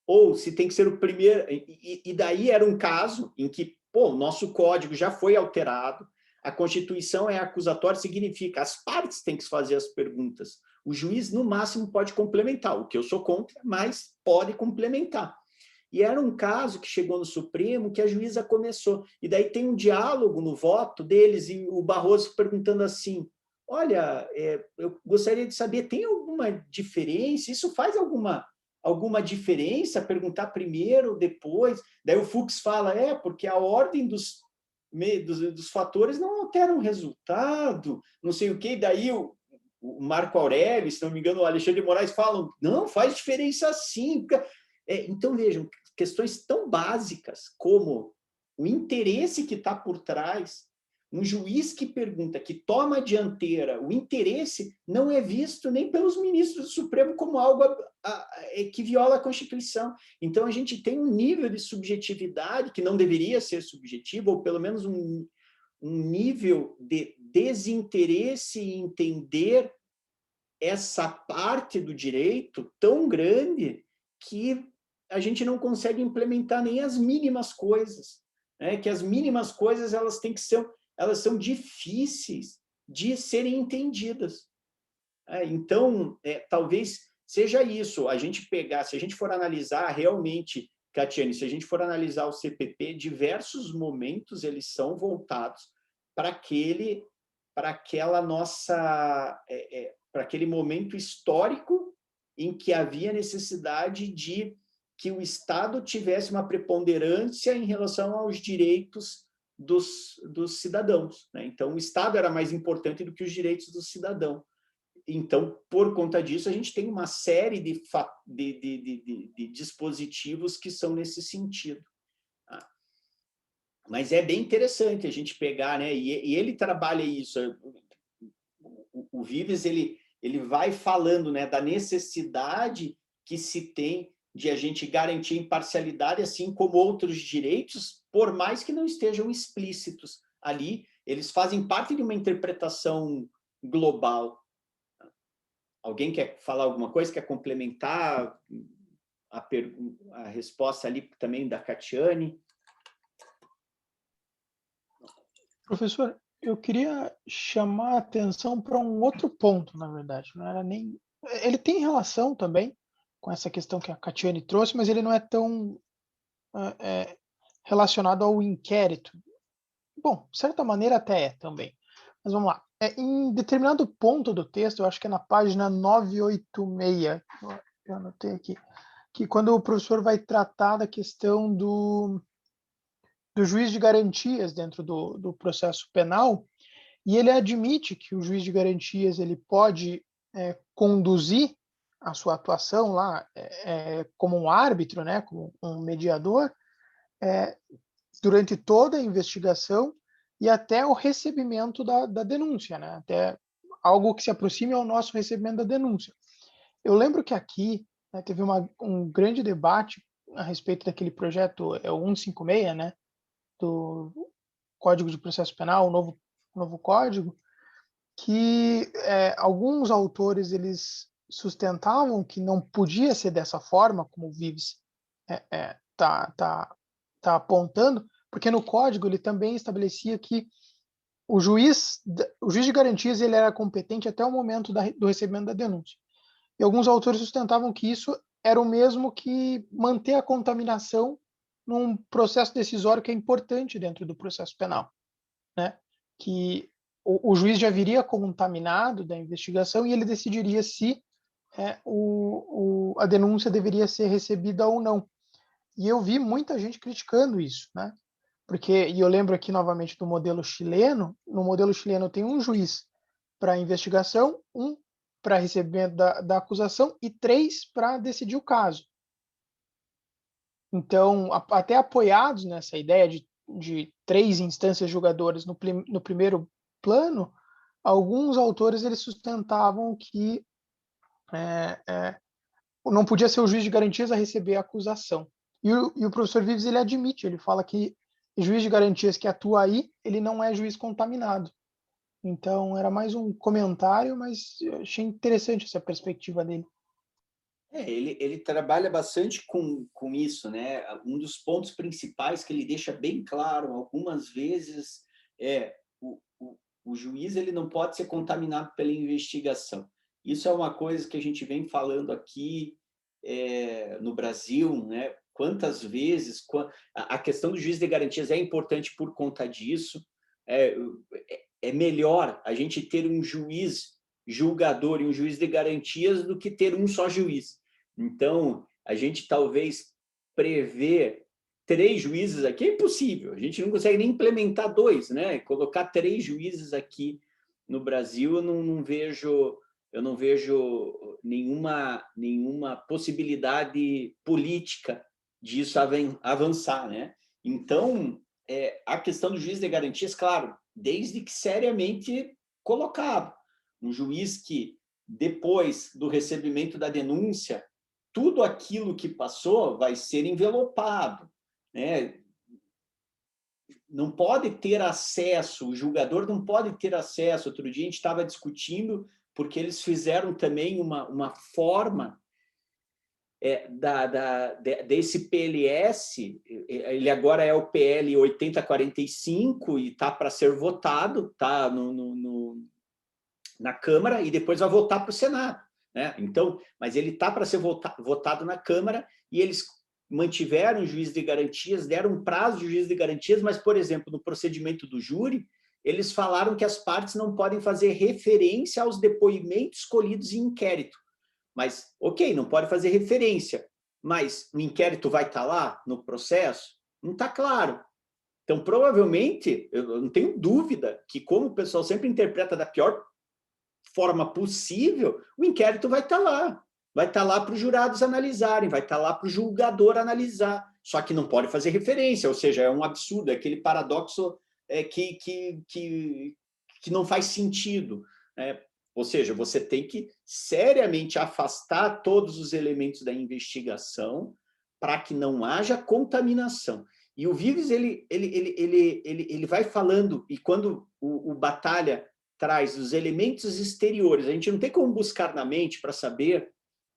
ou se tem que ser o primeiro, e daí era um caso em que, o nosso código já foi alterado, a Constituição é acusatória, significa as partes têm que fazer as perguntas, o juiz no máximo pode complementar, o que eu sou contra, mas pode complementar. E era um caso que chegou no Supremo que a juíza começou. E daí tem um diálogo no voto deles e o Barroso perguntando assim, olha, eu gostaria de saber, tem alguma diferença? Isso faz alguma diferença? Perguntar primeiro, depois? Daí o Fux fala, porque a ordem dos fatores não altera o resultado, não sei o quê. E daí o Marco Aurélio, se não me engano, o Alexandre de Moraes falam, não, faz diferença sim. Então, vejam, questões tão básicas como o interesse que está por trás, um juiz que pergunta, que toma a dianteira, o interesse não é visto nem pelos ministros do Supremo como algo que viola a Constituição. Então, a gente tem um nível de subjetividade que não deveria ser subjetivo, ou pelo menos um nível de desinteresse em entender essa parte do direito tão grande que a gente não consegue implementar nem as mínimas coisas, né? Que as mínimas coisas elas são difíceis de serem entendidas. Então, talvez seja isso, a gente pegar, se a gente for analisar realmente, Catiane, se a gente for analisar o CPP, diversos momentos eles são voltados para aquela nossa, para aquele momento histórico em que havia necessidade de que o Estado tivesse uma preponderância em relação aos direitos dos cidadãos, né? Então, o Estado era mais importante do que os direitos do cidadão. Então, por conta disso, a gente tem uma série de dispositivos que são nesse sentido. Mas é bem interessante a gente pegar, né? E ele trabalha isso. O Vives, ele vai falando, né, da necessidade que se tem de a gente garantir imparcialidade, assim como outros direitos, por mais que não estejam explícitos ali, eles fazem parte de uma interpretação global. Alguém quer falar alguma coisa? Quer complementar a resposta ali também da Catiane? Professor, eu queria chamar a atenção para um outro ponto, na verdade. Não era nem... Ele tem relação também com essa questão que a Catiane trouxe, mas ele não é tão relacionado ao inquérito. Bom, de certa maneira até é também. Mas vamos lá. Em determinado ponto do texto, eu acho que é na página 986, eu anotei aqui, que quando o professor vai tratar da questão do juiz de garantias dentro do processo penal, e ele admite que o juiz de garantias ele pode conduzir a sua atuação lá como um árbitro, né, como um mediador, durante toda a investigação e até o recebimento da denúncia, né, até algo que se aproxime ao nosso recebimento da denúncia. Eu lembro que aqui teve um grande debate a respeito daquele projeto, o 156, né, do Código de Processo Penal, o novo código, que alguns autores eles sustentavam que não podia ser dessa forma, como o Vives tá apontando, porque no código ele também estabelecia que o juiz de garantias ele era competente até o momento do recebimento da denúncia. E alguns autores sustentavam que isso era o mesmo que manter a contaminação num processo decisório que é importante dentro do processo penal, né? Que o juiz já viria contaminado da investigação e ele decidiria se a denúncia deveria ser recebida ou não. E eu vi muita gente criticando isso, né? Porque, e eu lembro aqui novamente do modelo chileno, no modelo chileno tem um juiz para investigação, um para recebimento da acusação e 3 para decidir o caso. Então, até apoiados nessa ideia de 3 instâncias julgadoras no primeiro plano, alguns autores eles sustentavam que não podia ser o juiz de garantias a receber a acusação. E o professor Vives ele admite, ele fala que o juiz de garantias que atua aí, ele não é juiz contaminado. Então, era mais um comentário, mas eu achei interessante essa perspectiva dele. Ele trabalha bastante com isso, né? Um dos pontos principais que ele deixa bem claro algumas vezes é o juiz ele não pode ser contaminado pela investigação. Isso é uma coisa que a gente vem falando aqui no Brasil, né? Quantas vezes a questão do juiz de garantias é importante por conta disso. É melhor a gente ter um juiz julgador e um juiz de garantias do que ter um só juiz. Então, a gente talvez prever 3 juízes aqui é impossível. A gente não consegue nem implementar 2, né? Colocar 3 juízes aqui no Brasil, eu não vejo nenhuma possibilidade política disso avançar, né? Então, a questão do juiz de garantias, claro, desde que seriamente colocado. Um juiz que, depois do recebimento da denúncia, tudo aquilo que passou vai ser envelopado, né? Não pode ter acesso, o julgador não pode ter acesso. Outro dia a gente estava discutindo, porque eles fizeram também uma forma desse PLS, ele agora é o PL 8045 e está para ser votado, está na Câmara e depois vai voltar para o Senado, né? Então, mas ele está para ser votado na Câmara e eles mantiveram o juiz de garantias, deram um prazo de juiz de garantias, mas, por exemplo, no procedimento do júri, eles falaram que as partes não podem fazer referência aos depoimentos colhidos em inquérito. Mas, ok, não pode fazer referência, mas o inquérito vai estar lá no processo? Não está claro. Então, provavelmente, eu não tenho dúvida que, como o pessoal sempre interpreta da pior forma possível, o inquérito vai estar lá. Vai estar lá para os jurados analisarem, vai estar lá para o julgador analisar. Só que não pode fazer referência, ou seja, é um absurdo, é aquele paradoxo que não faz sentido. Ou seja, você tem que seriamente afastar todos os elementos da investigação para que não haja contaminação. E o Vives, ele vai falando, e quando o Batalha traz os elementos exteriores, a gente não tem como buscar na mente para saber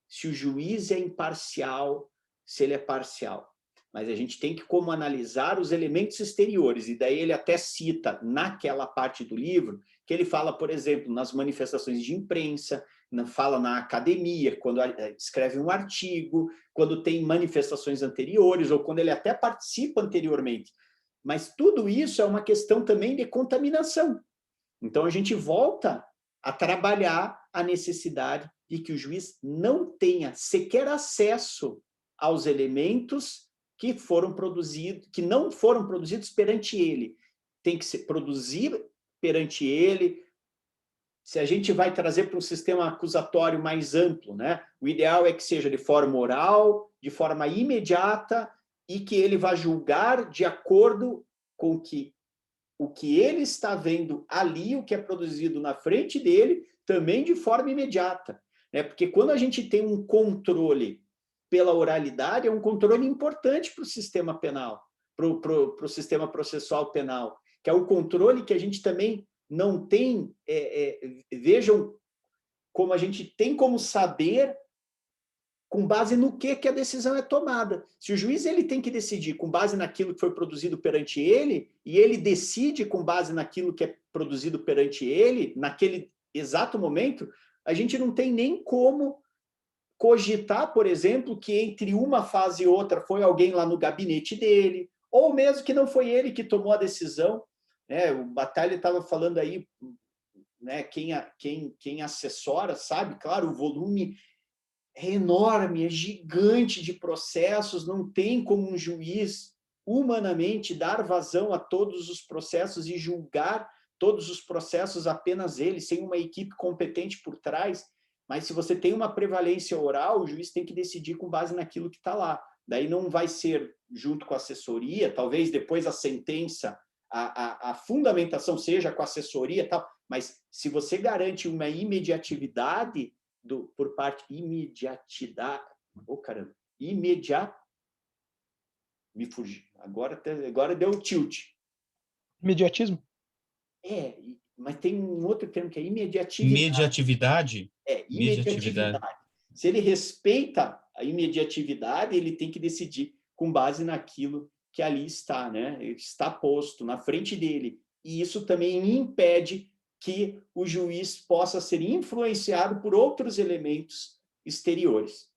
se o juiz é imparcial, se ele é parcial. Mas a gente tem que como analisar os elementos exteriores, e daí ele até cita naquela parte do livro, que ele fala, por exemplo, nas manifestações de imprensa, fala na academia, quando escreve um artigo, quando tem manifestações anteriores, ou quando ele até participa anteriormente. Mas tudo isso é uma questão também de contaminação. Então, a gente volta a trabalhar a necessidade de que o juiz não tenha sequer acesso aos elementos que não foram produzidos perante ele. Tem que se produzir perante ele. Se a gente vai trazer para um sistema acusatório mais amplo, né? O ideal é que seja de forma oral, de forma imediata, e que ele vá julgar de acordo com o que ele está vendo ali, o que é produzido na frente dele, também de forma imediata. Né? Porque quando a gente tem um controle pela oralidade, é um controle importante para o sistema penal, para o sistema processual penal, que é o controle que a gente também não tem. Vejam como a gente tem como saber com base no que a decisão é tomada. Se o juiz ele tem que decidir com base naquilo que foi produzido perante ele, e ele decide com base naquilo que é produzido perante ele, naquele exato momento, a gente não tem nem como cogitar, por exemplo, que entre uma fase e outra foi alguém lá no gabinete dele, ou mesmo que não foi ele que tomou a decisão. O Batalha estava falando aí, né, quem assessora sabe, claro, o volume é enorme, é gigante de processos, não tem como um juiz humanamente dar vazão a todos os processos e julgar todos os processos apenas ele, sem uma equipe competente por trás. Mas se você tem uma prevalência oral, o juiz tem que decidir com base naquilo que está lá. Daí não vai ser junto com a assessoria, talvez depois a sentença, a fundamentação seja com a assessoria e tal, mas se você garante uma imediatividade por parte, imediatidade, caramba, me fugi, agora deu um tilt. Imediatismo? Mas tem um outro termo que é imediatividade. Imediatividade? Imediatividade. Se ele respeita a imediatividade, ele tem que decidir com base naquilo que ali está, né? Está posto na frente dele. E isso também impede que o juiz possa ser influenciado por outros elementos exteriores.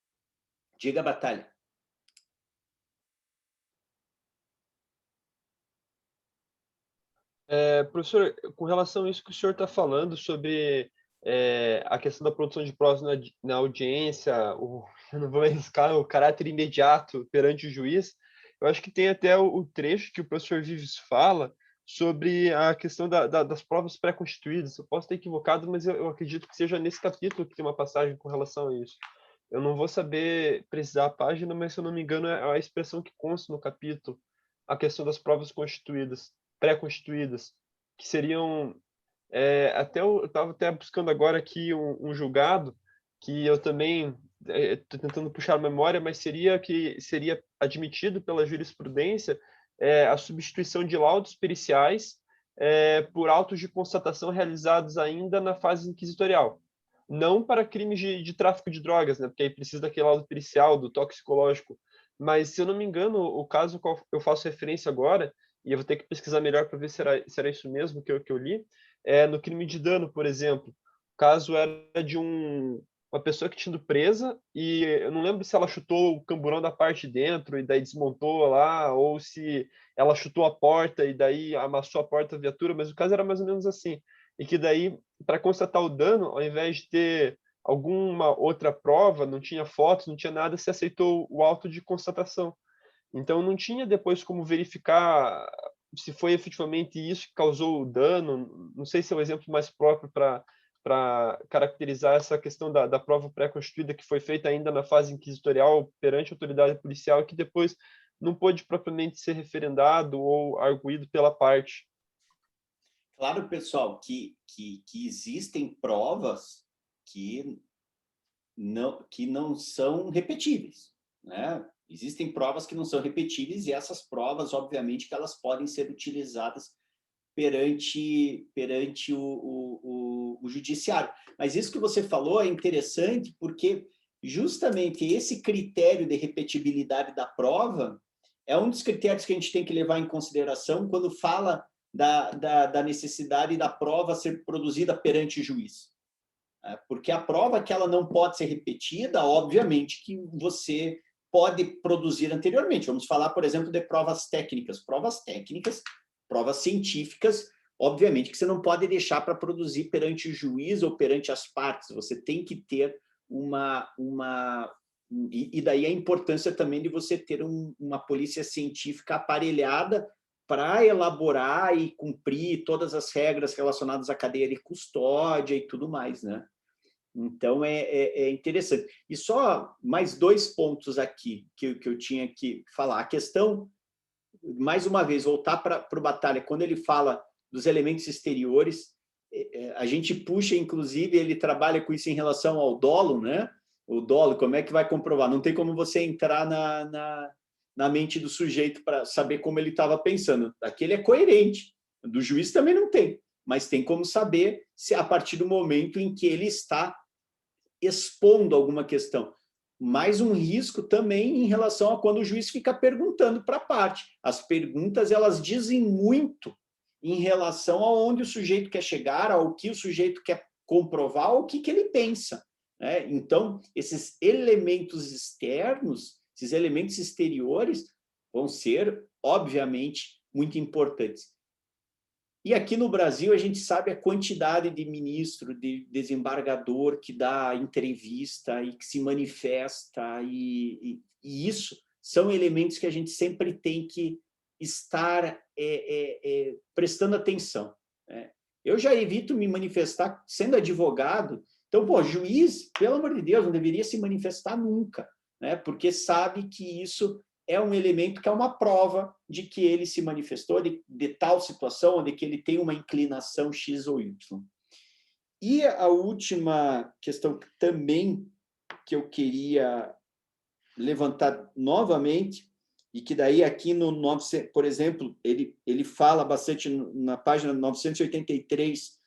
Diga, Batalha. Professor, com relação a isso que o senhor está falando sobre a questão da produção de provas na audiência, eu não vou arriscar o caráter imediato perante o juiz, eu acho que tem até o trecho que o professor Vives fala sobre a questão das provas pré-constituídas. Eu posso estar equivocado, mas eu acredito que seja nesse capítulo que tem uma passagem com relação a isso. Eu não vou saber precisar a página, mas se eu não me engano é a expressão que consta no capítulo, a questão das provas constituídas, pré-constituídas, que seriam eu estava até buscando agora aqui um julgado que eu também estou tentando puxar a memória, mas seria admitido pela jurisprudência a substituição de laudos periciais por autos de constatação realizados ainda na fase inquisitorial. Não para crimes de tráfico de drogas, né? Porque aí precisa daquele laudo pericial, do toxicológico. Mas, se eu não me engano, o caso ao qual eu faço referência agora, e eu vou ter que pesquisar melhor para ver se era isso mesmo que eu li, no crime de dano, por exemplo. O caso era de uma pessoa que tinha sido presa e eu não lembro se ela chutou o camburão da parte de dentro e daí desmontou lá, ou se ela chutou a porta e daí amassou a porta da viatura, mas o caso era mais ou menos assim. E que daí, para constatar o dano, ao invés de ter alguma outra prova, não tinha fotos, não tinha nada, se aceitou o auto de constatação. Então, não tinha depois como verificar se foi efetivamente isso que causou o dano. Não sei se é o exemplo mais próprio para caracterizar essa questão da prova pré-constituída que foi feita ainda na fase inquisitorial perante a autoridade policial, que depois não pôde propriamente ser referendado ou arguído pela parte. Claro, pessoal, que existem provas que não são repetíveis, né? Existem provas que não são repetíveis e essas provas, obviamente, que elas podem ser utilizadas perante o judiciário. Mas isso que você falou é interessante porque justamente esse critério de repetibilidade da prova é um dos critérios que a gente tem que levar em consideração quando fala da necessidade da prova ser produzida perante o juiz. Porque a prova que ela não pode ser repetida, obviamente que você pode produzir anteriormente. Vamos falar, por exemplo, de provas técnicas. Provas científicas, obviamente que você não pode deixar para produzir perante o juiz ou perante as partes. Você tem que ter e daí a importância também de você ter uma polícia científica aparelhada para elaborar e cumprir todas as regras relacionadas à cadeia de custódia e tudo mais, né? Então, é interessante. E só mais 2 pontos aqui que eu tinha que falar. A questão, mais uma vez, voltar para o Batalha, quando ele fala dos elementos exteriores, a gente puxa, inclusive, ele trabalha com isso em relação ao dolo, né? O dolo, como é que vai comprovar? Não tem como você entrar na mente do sujeito para saber como ele estava pensando. Aquele é coerente. Do juiz também não tem. Mas tem como saber se a partir do momento em que ele está expondo alguma questão. Mais um risco também em relação a quando o juiz fica perguntando para a parte. As perguntas, elas dizem muito em relação aonde o sujeito quer chegar, ao que o sujeito quer comprovar, o que ele pensa, né? Então, esses elementos externos, esses elementos exteriores vão ser, obviamente, muito importantes. E aqui no Brasil, a gente sabe a quantidade de ministro, de desembargador que dá entrevista e que se manifesta, e isso são elementos que a gente sempre tem que estar prestando atenção, né? Eu já evito me manifestar sendo advogado. Então, pô, juiz, pelo amor de Deus, não deveria se manifestar nunca, né? Porque sabe que isso é um elemento que é uma prova de que ele se manifestou de tal situação, ou de que ele tem uma inclinação X ou Y. E a última questão também que eu queria levantar novamente, e que daí aqui no 900, por exemplo, ele fala bastante na página 983,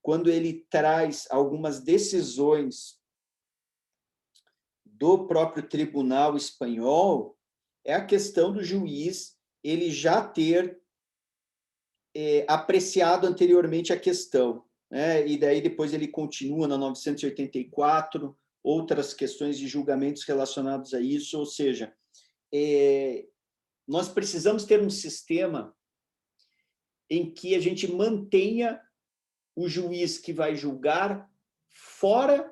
quando ele traz algumas decisões do próprio tribunal espanhol, é a questão do juiz ele já ter apreciado anteriormente a questão, né? E daí depois ele continua na 984, outras questões de julgamentos relacionados a isso, ou seja, nós precisamos ter um sistema em que a gente mantenha o juiz que vai julgar fora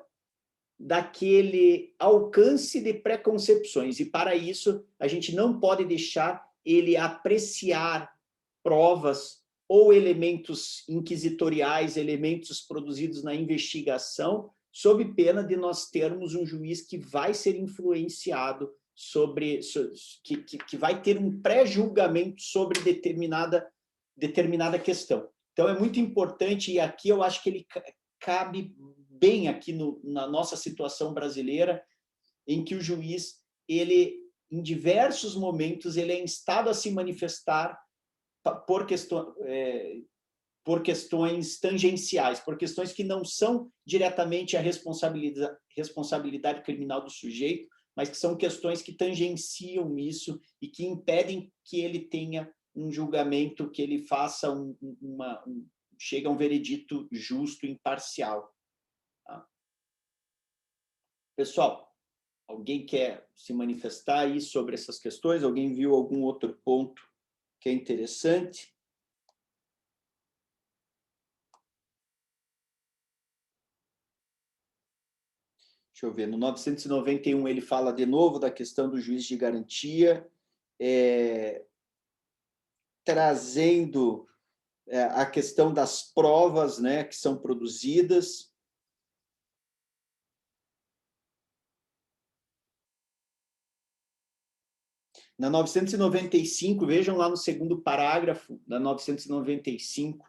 daquele alcance de preconcepções, e para isso a gente não pode deixar ele apreciar provas ou elementos inquisitoriais, elementos produzidos na investigação, sob pena de nós termos um juiz que vai ser influenciado que vai ter um pré-julgamento sobre determinada questão. Então, é muito importante, e aqui eu acho que ele cabe bem aqui na nossa situação brasileira, em que o juiz, ele, em diversos momentos, ele é instado a se manifestar por questões tangenciais, por questões que não são diretamente a responsabilidade criminal do sujeito, mas que são questões que tangenciam isso e que impedem que ele tenha um julgamento, que ele faça chegue a um veredito justo e imparcial. Tá? Pessoal, alguém quer se manifestar aí sobre essas questões? Alguém viu algum outro ponto que é interessante? Deixa eu ver, no 991 ele fala de novo da questão do juiz de garantia, trazendo a questão das provas, né, que são produzidas. Na 995, vejam lá no segundo parágrafo da 995,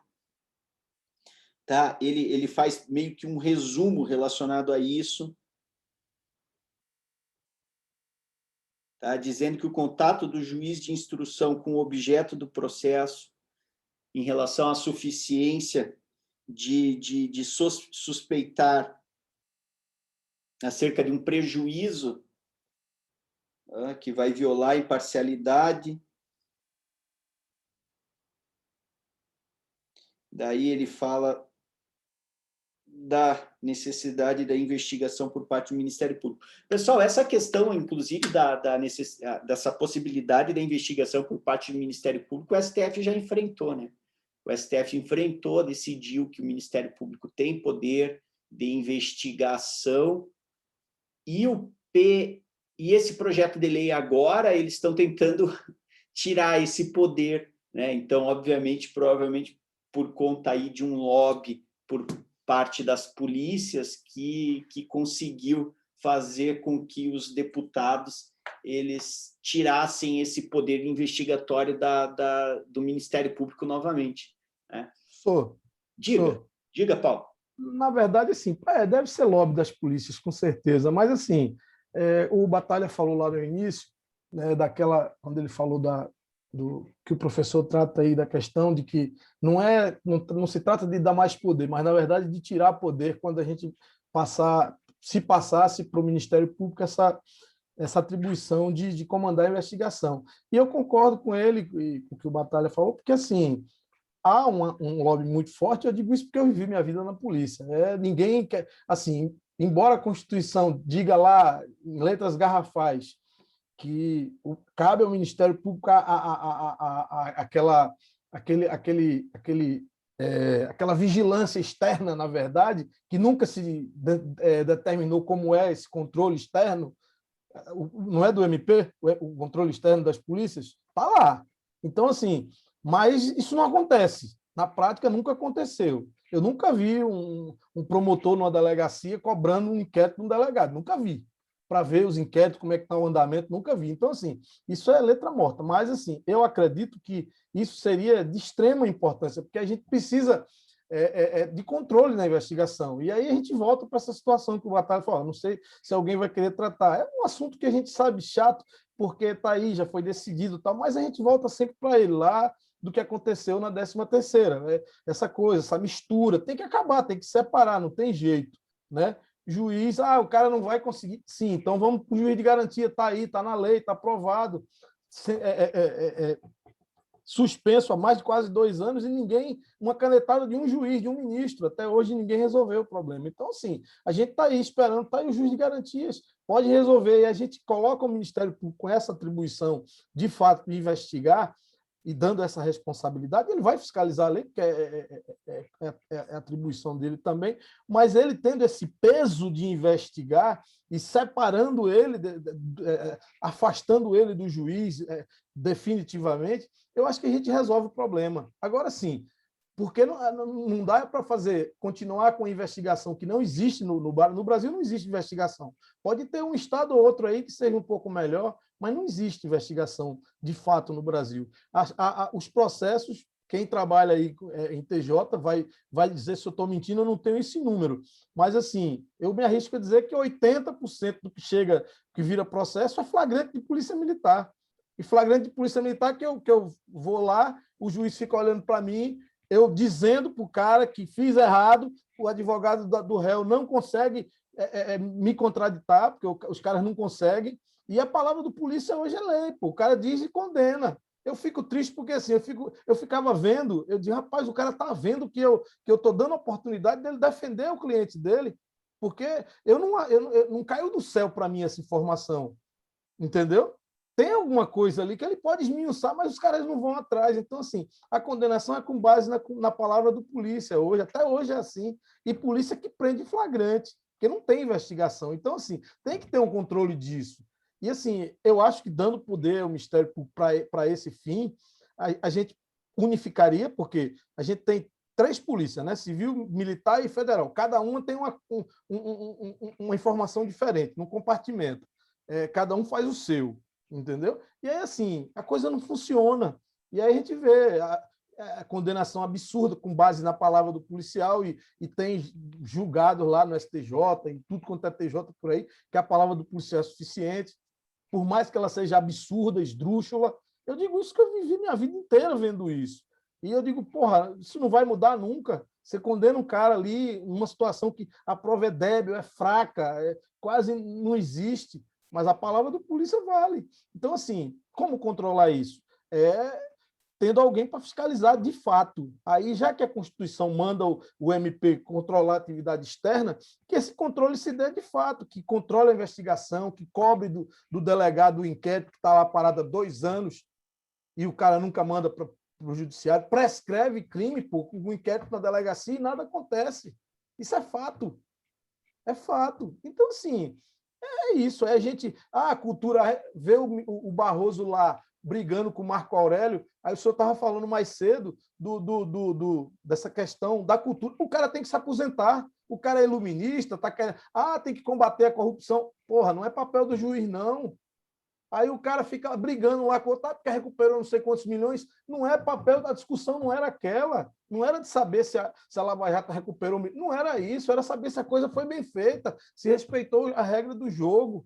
tá? Ele faz meio que um resumo relacionado a isso, tá? Dizendo que o contato do juiz de instrução com o objeto do processo em relação à suficiência de suspeitar acerca de um prejuízo que vai violar a imparcialidade. Daí ele fala da necessidade da investigação por parte do Ministério Público. Pessoal, essa questão, inclusive, dessa possibilidade da investigação por parte do Ministério Público, o STF já enfrentou, né? O STF enfrentou, decidiu que o Ministério Público tem poder de investigação e esse projeto de lei agora, eles estão tentando tirar esse poder, né? Então, obviamente, provavelmente por conta aí de um lobby por parte das polícias que conseguiu fazer com que os deputados eles tirassem esse poder investigatório do Ministério Público novamente, né? Diga, Paulo. Na verdade, assim, deve ser lobby das polícias, com certeza, mas, assim, o Batalha falou lá no início, né, quando ele falou do que o professor trata aí da questão de que não se trata de dar mais poder, mas, na verdade, de tirar poder quando a gente passasse para o Ministério Público essa atribuição de comandar a investigação. E eu concordo com ele e com o que o Batalha falou, porque, assim, há um lobby muito forte, eu digo isso porque eu vivi minha vida na polícia. Ninguém quer, assim, embora a Constituição diga lá, em letras garrafais, que cabe ao Ministério Público aquela vigilância externa, na verdade, que nunca se determinou como é esse controle externo, não é do MP, o controle externo das polícias? Está lá. Então, assim, mas isso não acontece. Na prática, nunca aconteceu. Eu nunca vi um promotor numa delegacia cobrando um inquérito de um delegado. Nunca vi. Para ver os inquéritos, como é que está o andamento, nunca vi. Então, assim, isso é letra morta. Mas, assim, eu acredito que isso seria de extrema importância, porque a gente precisa de controle na investigação. E aí a gente volta para essa situação que o Batalha falou. Não sei se alguém vai querer tratar. É um assunto que a gente sabe chato, porque está aí, já foi decidido, tal, mas a gente volta sempre para ele lá do que aconteceu na 13ª, né? Essa coisa, essa mistura, tem que acabar, tem que separar, não tem jeito, né? Juiz, o cara não vai conseguir, sim, então vamos para o juiz de garantia, está aí, está na lei, está aprovado, suspenso há mais de quase 2 anos e ninguém, uma canetada de um juiz, de um ministro, até hoje ninguém resolveu o problema. Então, assim, a gente está aí esperando, está aí o juiz de garantias, pode resolver, e a gente coloca o Ministério Público com essa atribuição, de fato, de investigar, e dando essa responsabilidade, ele vai fiscalizar a lei, porque é atribuição dele também, mas ele tendo esse peso de investigar e separando ele, afastando ele do juiz definitivamente, eu acho que a gente resolve o problema. Agora sim, porque não dá para continuar com a investigação que não existe no Brasil, não existe investigação. Pode ter um estado ou outro aí que seja um pouco melhor, mas não existe investigação de fato no Brasil. Os processos, quem trabalha aí em TJ vai dizer se eu estou mentindo, eu não tenho esse número. Mas, assim, eu me arrisco a dizer que 80% do que vira processo é flagrante de polícia militar. E flagrante de polícia militar que eu vou lá, o juiz fica olhando para mim, eu dizendo para o cara que fiz errado, o advogado do réu não consegue me contraditar, porque os caras não conseguem, e a palavra do polícia hoje é lei, pô. O cara diz e condena. Eu fico triste porque assim, eu ficava vendo, eu digo, rapaz, o cara está vendo que eu estou dando a oportunidade dele defender o cliente dele, porque eu não caiu do céu para mim essa informação, entendeu? Tem alguma coisa ali que ele pode esmiuçar, mas os caras não vão atrás. Então, assim, a condenação é com base na palavra do polícia hoje, até hoje é assim, e polícia que prende flagrante, porque não tem investigação. Então, assim, tem que ter um controle disso. E, assim, eu acho que dando poder ao Ministério Público para esse fim, a gente unificaria, porque a gente tem 3 polícias, né? Civil, militar e federal. Cada uma tem uma informação diferente, num compartimento. Cada um faz o seu, entendeu? E aí, assim, a coisa não funciona. E aí a gente vê a condenação absurda com base na palavra do policial e tem julgado lá no STJ, em tudo quanto é TJ por aí, que a palavra do policial é suficiente, por mais que ela seja absurda, esdrúxula. Eu digo isso que eu vivi minha vida inteira vendo isso. E eu digo, porra, isso não vai mudar nunca. Você condena um cara ali numa situação que a prova é débil, é fraca, quase não existe, mas a palavra do polícia vale. Então, assim, como controlar isso? Tendo alguém para fiscalizar de fato. Aí, já que a Constituição manda o MP controlar a atividade externa, que esse controle se dê de fato, que controle a investigação, que cobre do delegado o inquérito que está lá parado há 2 anos e o cara nunca manda para o judiciário, prescreve crime, pô, com o inquérito na delegacia e nada acontece. Isso é fato. É fato. Então, assim, é isso. A gente, a cultura, vê o Barroso lá brigando com o Marco Aurélio, aí o senhor estava falando mais cedo dessa questão da cultura. O cara tem que se aposentar, o cara é iluminista, tá querendo, tem que combater a corrupção. Porra, não é papel do juiz, não. Aí o cara fica brigando lá com o outro, porque recuperou não sei quantos milhões. Não é papel da discussão, não era aquela. Não era de saber se a Lava Jato recuperou. Não era isso, era saber se a coisa foi bem feita, se respeitou a regra do jogo.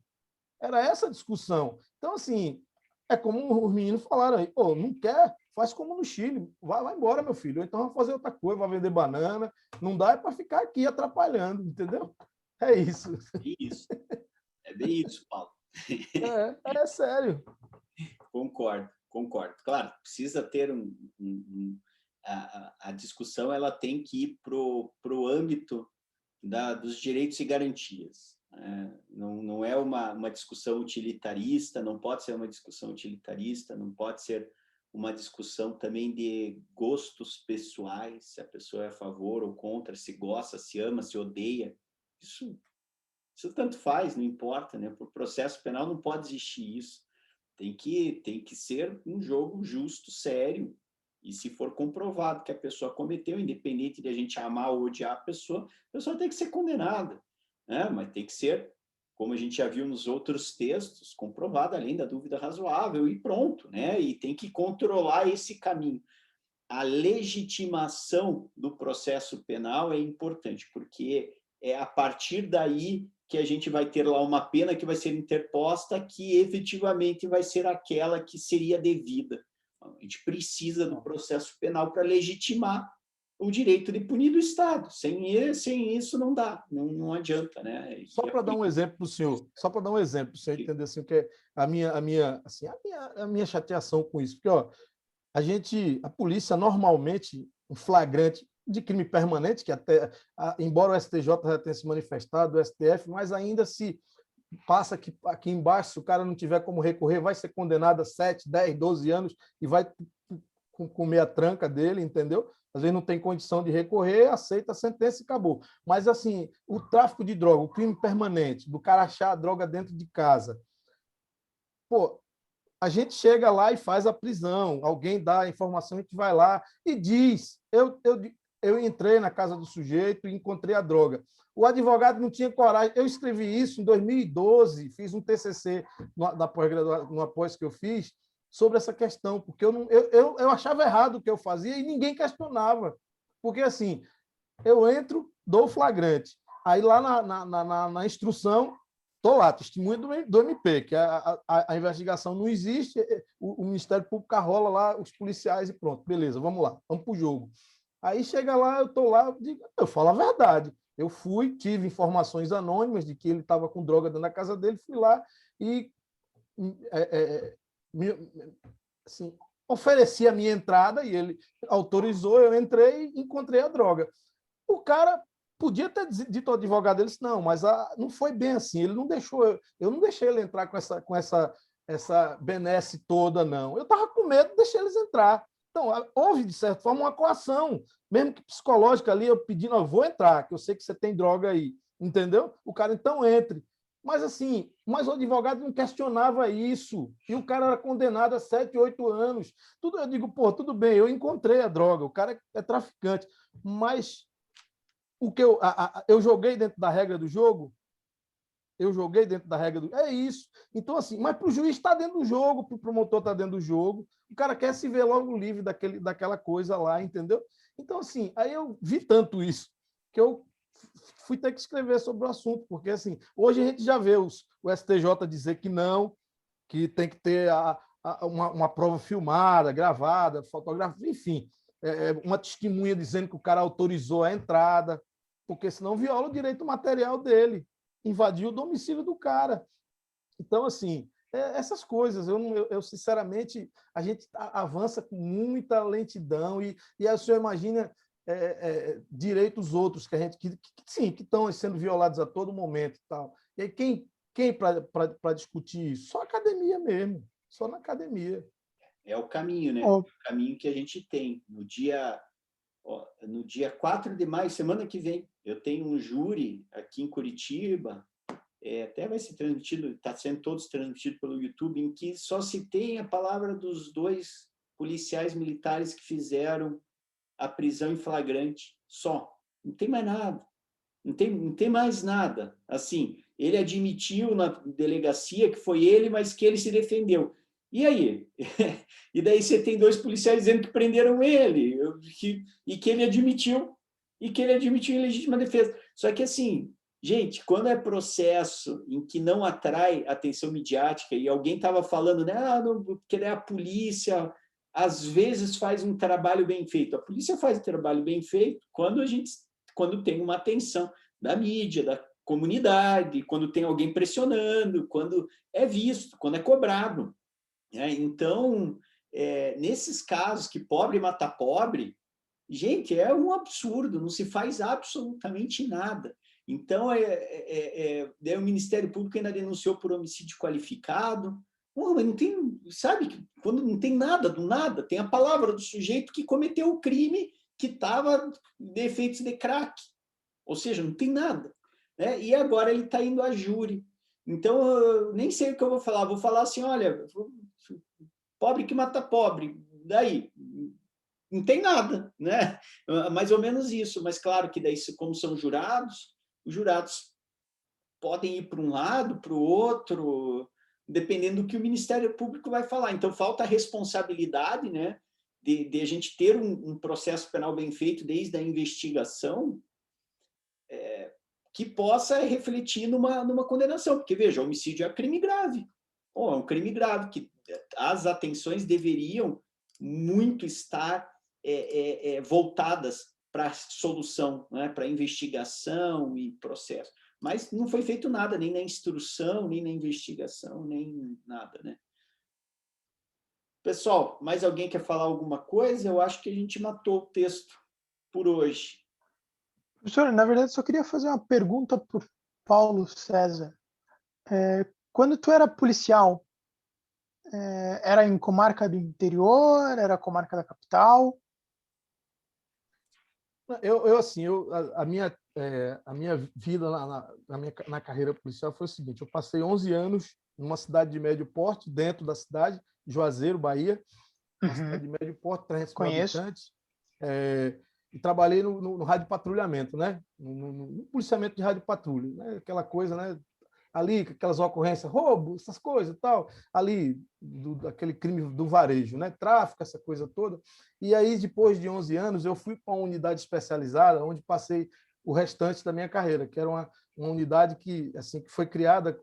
Era essa a discussão. Então, assim, é como os meninos falaram aí, pô, não quer, faz como no Chile, vai embora, meu filho, ou então vai fazer outra coisa, vai vender banana, não dá para ficar aqui atrapalhando, entendeu? É isso. É bem isso, Paulo. É sério. Concordo. Claro, precisa ter a discussão, ela tem que ir para o âmbito dos direitos e garantias. Não é uma discussão utilitarista, não pode ser uma discussão utilitarista, não pode ser uma discussão também de gostos pessoais, se a pessoa é a favor ou contra, se gosta, se ama, se odeia. Isso tanto faz, não importa, né? Por processo penal não pode existir isso. Tem que ser um jogo justo, sério. E se for comprovado que a pessoa cometeu, independente de a gente amar ou odiar a pessoa tem que ser condenada, né? Mas tem que ser, como a gente já viu nos outros textos, comprovado além da dúvida razoável e pronto, né? E tem que controlar esse caminho. A legitimação do processo penal é importante, porque é a partir daí que a gente vai ter lá uma pena que vai ser interposta que efetivamente vai ser aquela que seria devida. A gente precisa do processo penal para legitimar o direito de punir do Estado. Sem isso não dá, não adianta, né? Só para dar um exemplo para o senhor, entender assim, o que é a minha chateação com isso, porque ó, a polícia normalmente, um flagrante de crime permanente, que até, embora o STJ já tenha se manifestado, o STF, mas ainda se passa que aqui embaixo, se o cara não tiver como recorrer, vai ser condenado a 7, 10, 12 anos e vai comer a tranca dele, entendeu? Às vezes não tem condição de recorrer, aceita a sentença e acabou. Mas, assim, o tráfico de droga, o crime permanente, do cara achar a droga dentro de casa, pô, a gente chega lá e faz a prisão, alguém dá a informação, a gente vai lá e diz, eu entrei na casa do sujeito e encontrei a droga. O advogado não tinha coragem. Eu escrevi isso em 2012, fiz um TCC numa pós que eu fiz sobre essa questão, porque eu achava errado o que eu fazia e ninguém questionava. Porque, assim, eu entro, dou o flagrante. Aí, lá na instrução, estou lá, testemunha do MP, que a investigação não existe, o Ministério Público rola lá, os policiais e pronto, beleza, vamos lá, vamos para o jogo. Aí chega lá, eu estou lá, eu falo a verdade. Eu fui, tive informações anônimas de que ele estava com droga dentro da casa dele, fui lá e assim, ofereci a minha entrada e ele autorizou, eu entrei e encontrei a droga. O cara podia ter dito ao advogado dele, não, mas não foi bem assim, ele não deixou, eu não deixei ele entrar com essa benesse toda, não. Eu estava com medo, deixei eles entrar. Então, houve, de certa forma, uma coação, mesmo que psicológica ali, eu pedindo, eu vou entrar, que eu sei que você tem droga aí, entendeu? O cara, então, entre. Mas, assim, o advogado não questionava isso, e o cara era condenado a 7, 8 anos. Eu digo, pô, tudo bem, eu encontrei a droga, o cara é traficante, mas o que eu joguei dentro da regra do jogo, é isso. Então, assim, mas para o juiz está dentro do jogo, para o promotor está dentro do jogo, o cara quer se ver logo livre daquela coisa lá, entendeu? Então, assim, aí eu vi tanto isso, que eu fui ter que escrever sobre o assunto, porque, assim, hoje a gente já vê o STJ dizer que não, que tem que ter uma prova filmada, gravada, fotografada, enfim, uma testemunha dizendo que o cara autorizou a entrada, porque senão viola o direito material dele, invadiu o domicílio do cara. Então, assim, essas coisas, eu sinceramente, a gente avança com muita lentidão e aí o senhor imagina direitos outros que estão sendo violados a todo momento e tal. E aí quem para discutir isso? Só a academia mesmo, só na academia. É o caminho, né? É o caminho que a gente tem. No dia 4 de maio, semana que vem, eu tenho um júri aqui em Curitiba, até vai ser transmitido, está sendo todos transmitidos pelo YouTube, em que só se tem a palavra dos 2 policiais militares que fizeram a prisão em flagrante, só. Não tem mais nada. Não tem mais nada. Assim, ele admitiu na delegacia que foi ele, mas que ele se defendeu. E aí? E daí você tem 2 policiais dizendo que prenderam ele, e que ele admitiu em legítima defesa. Só que, assim, gente, quando é processo em que não atrai atenção midiática, e alguém estava falando, né, porque a polícia às vezes faz um trabalho bem feito. A polícia faz um trabalho bem feito quando tem uma atenção da mídia, da comunidade, quando tem alguém pressionando, quando é visto, quando é cobrado. Então, nesses casos que pobre mata pobre, gente, é um absurdo, não se faz absolutamente nada. Então, daí o Ministério Público ainda denunciou por homicídio qualificado. Mas não tem, sabe, quando não tem nada do nada, tem a palavra do sujeito que cometeu o crime que estava de efeitos de crack. Ou seja, não tem nada. Né? E agora ele está indo a júri. Então, eu nem sei o que eu vou falar assim, olha, pobre que mata pobre, daí, não tem nada, né? Mais ou menos isso, mas claro que daí, como são jurados, os jurados podem ir para um lado, para o outro, dependendo do que o Ministério Público vai falar. Então, falta a responsabilidade, né, de a gente ter um processo penal bem feito desde a investigação, que possa refletir numa condenação, porque, veja, homicídio é crime grave. É um crime grave, que as atenções deveriam muito estar voltadas para a solução, né, para a investigação e processo. Mas não foi feito nada, nem na instrução, nem na investigação, nem nada, né? Pessoal, mais alguém quer falar alguma coisa? Eu acho que a gente matou o texto por hoje. Professor, na verdade, só queria fazer uma pergunta para o Paulo César. Quando tu era policial, era em comarca do interior? Era comarca da capital? A minha vida na carreira policial foi o seguinte: eu passei 11 anos numa cidade de médio porte, dentro da cidade, Juazeiro, Bahia, uma cidade de médio porte, 300 mil habitantes, e trabalhei no rádio patrulhamento, né? No policiamento de rádio patrulha, né? Aquela coisa, né? Ali, aquelas ocorrências, roubo, essas coisas e tal, ali, aquele crime do varejo, né? Tráfico, essa coisa toda. E aí, depois de 11 anos, eu fui para uma unidade especializada, onde passei o restante da minha carreira, que era uma unidade que foi criada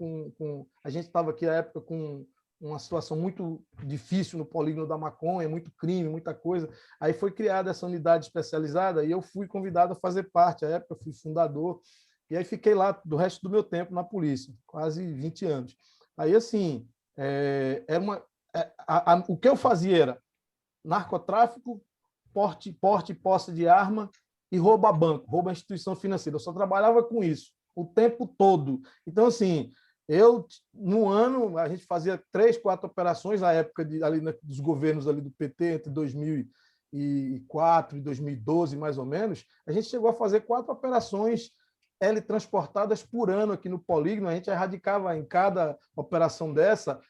a gente estava aqui, na época, com uma situação muito difícil no polígono da maconha, muito crime, muita coisa. Aí foi criada essa unidade especializada e eu fui convidado a fazer parte. À época, eu fui fundador. E aí fiquei lá do resto do meu tempo na polícia, quase 20 anos. Aí, assim, o que eu fazia era narcotráfico, porte e posse de arma e roubo a banco, roubo a instituição financeira. Eu só trabalhava com isso o tempo todo. Então, assim, no ano, a gente fazia 3, 4 operações, na época dos governos ali do PT, entre 2004 e 2012, mais ou menos. A gente chegou a fazer 4 operações teletransportadas por ano aqui no polígono. A gente erradicava em cada operação dessa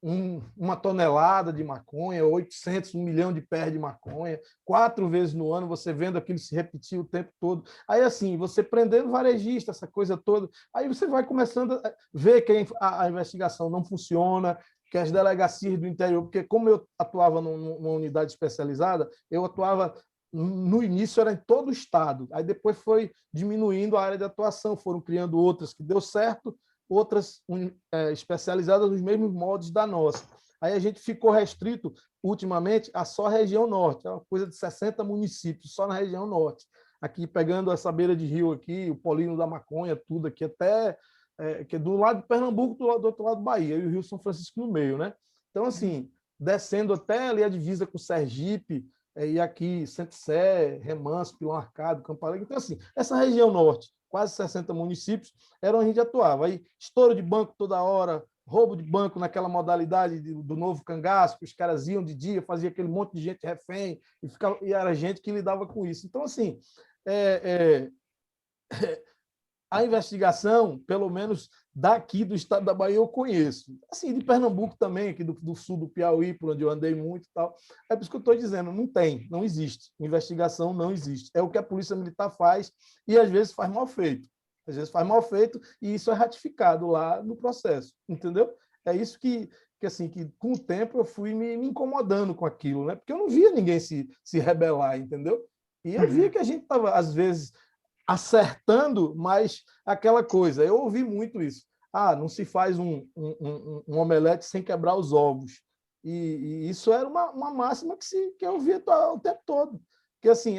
1 tonelada de maconha, 800, 1 milhão de pés de maconha, 4 vezes no ano, você vendo aquilo se repetir o tempo todo. Aí, assim, você prendendo varejista, essa coisa toda, aí você vai começando a ver que a investigação não funciona, que as delegacias do interior, porque como eu atuava numa unidade especializada, eu atuava, no início era em todo o estado, aí depois foi diminuindo a área de atuação, foram criando outras que deu certo, outras especializadas nos mesmos moldes da nossa. Aí a gente ficou restrito, ultimamente, a só a região norte, é uma coisa de 60 municípios, só na região norte. Aqui, pegando essa beira de rio aqui, o polígono da maconha, tudo aqui, até que é do lado de Pernambuco, do outro lado do Bahia, e o Rio São Francisco no meio, né? Então, assim, descendo até ali a divisa com Sergipe, e aqui, Centro-Sé, Remanso, Pilão Arcado, Campo Alegre. Então, assim, essa região norte, quase 60 municípios, era onde a gente atuava. Aí, estouro de banco toda hora, roubo de banco naquela modalidade do novo cangaço, que os caras iam de dia, fazia aquele monte de gente refém, e era gente que lidava com isso. Então, assim, a investigação, pelo menos daqui do estado da Bahia, eu conheço. Assim, de Pernambuco também, aqui do sul do Piauí, por onde eu andei muito e tal. É por isso que eu estou dizendo, não existe. Investigação não existe. É o que a Polícia Militar faz e, às vezes, faz mal feito. Às vezes faz mal feito e isso é ratificado lá no processo, entendeu? É isso que com o tempo eu fui me incomodando com aquilo, né? Porque eu não via ninguém se rebelar, entendeu? E eu via que a gente estava, às vezes, acertando, mas aquela coisa. Eu ouvi muito isso. Não se faz um omelete sem quebrar os ovos. E isso era uma máxima que eu ouvia o tempo todo. Que assim,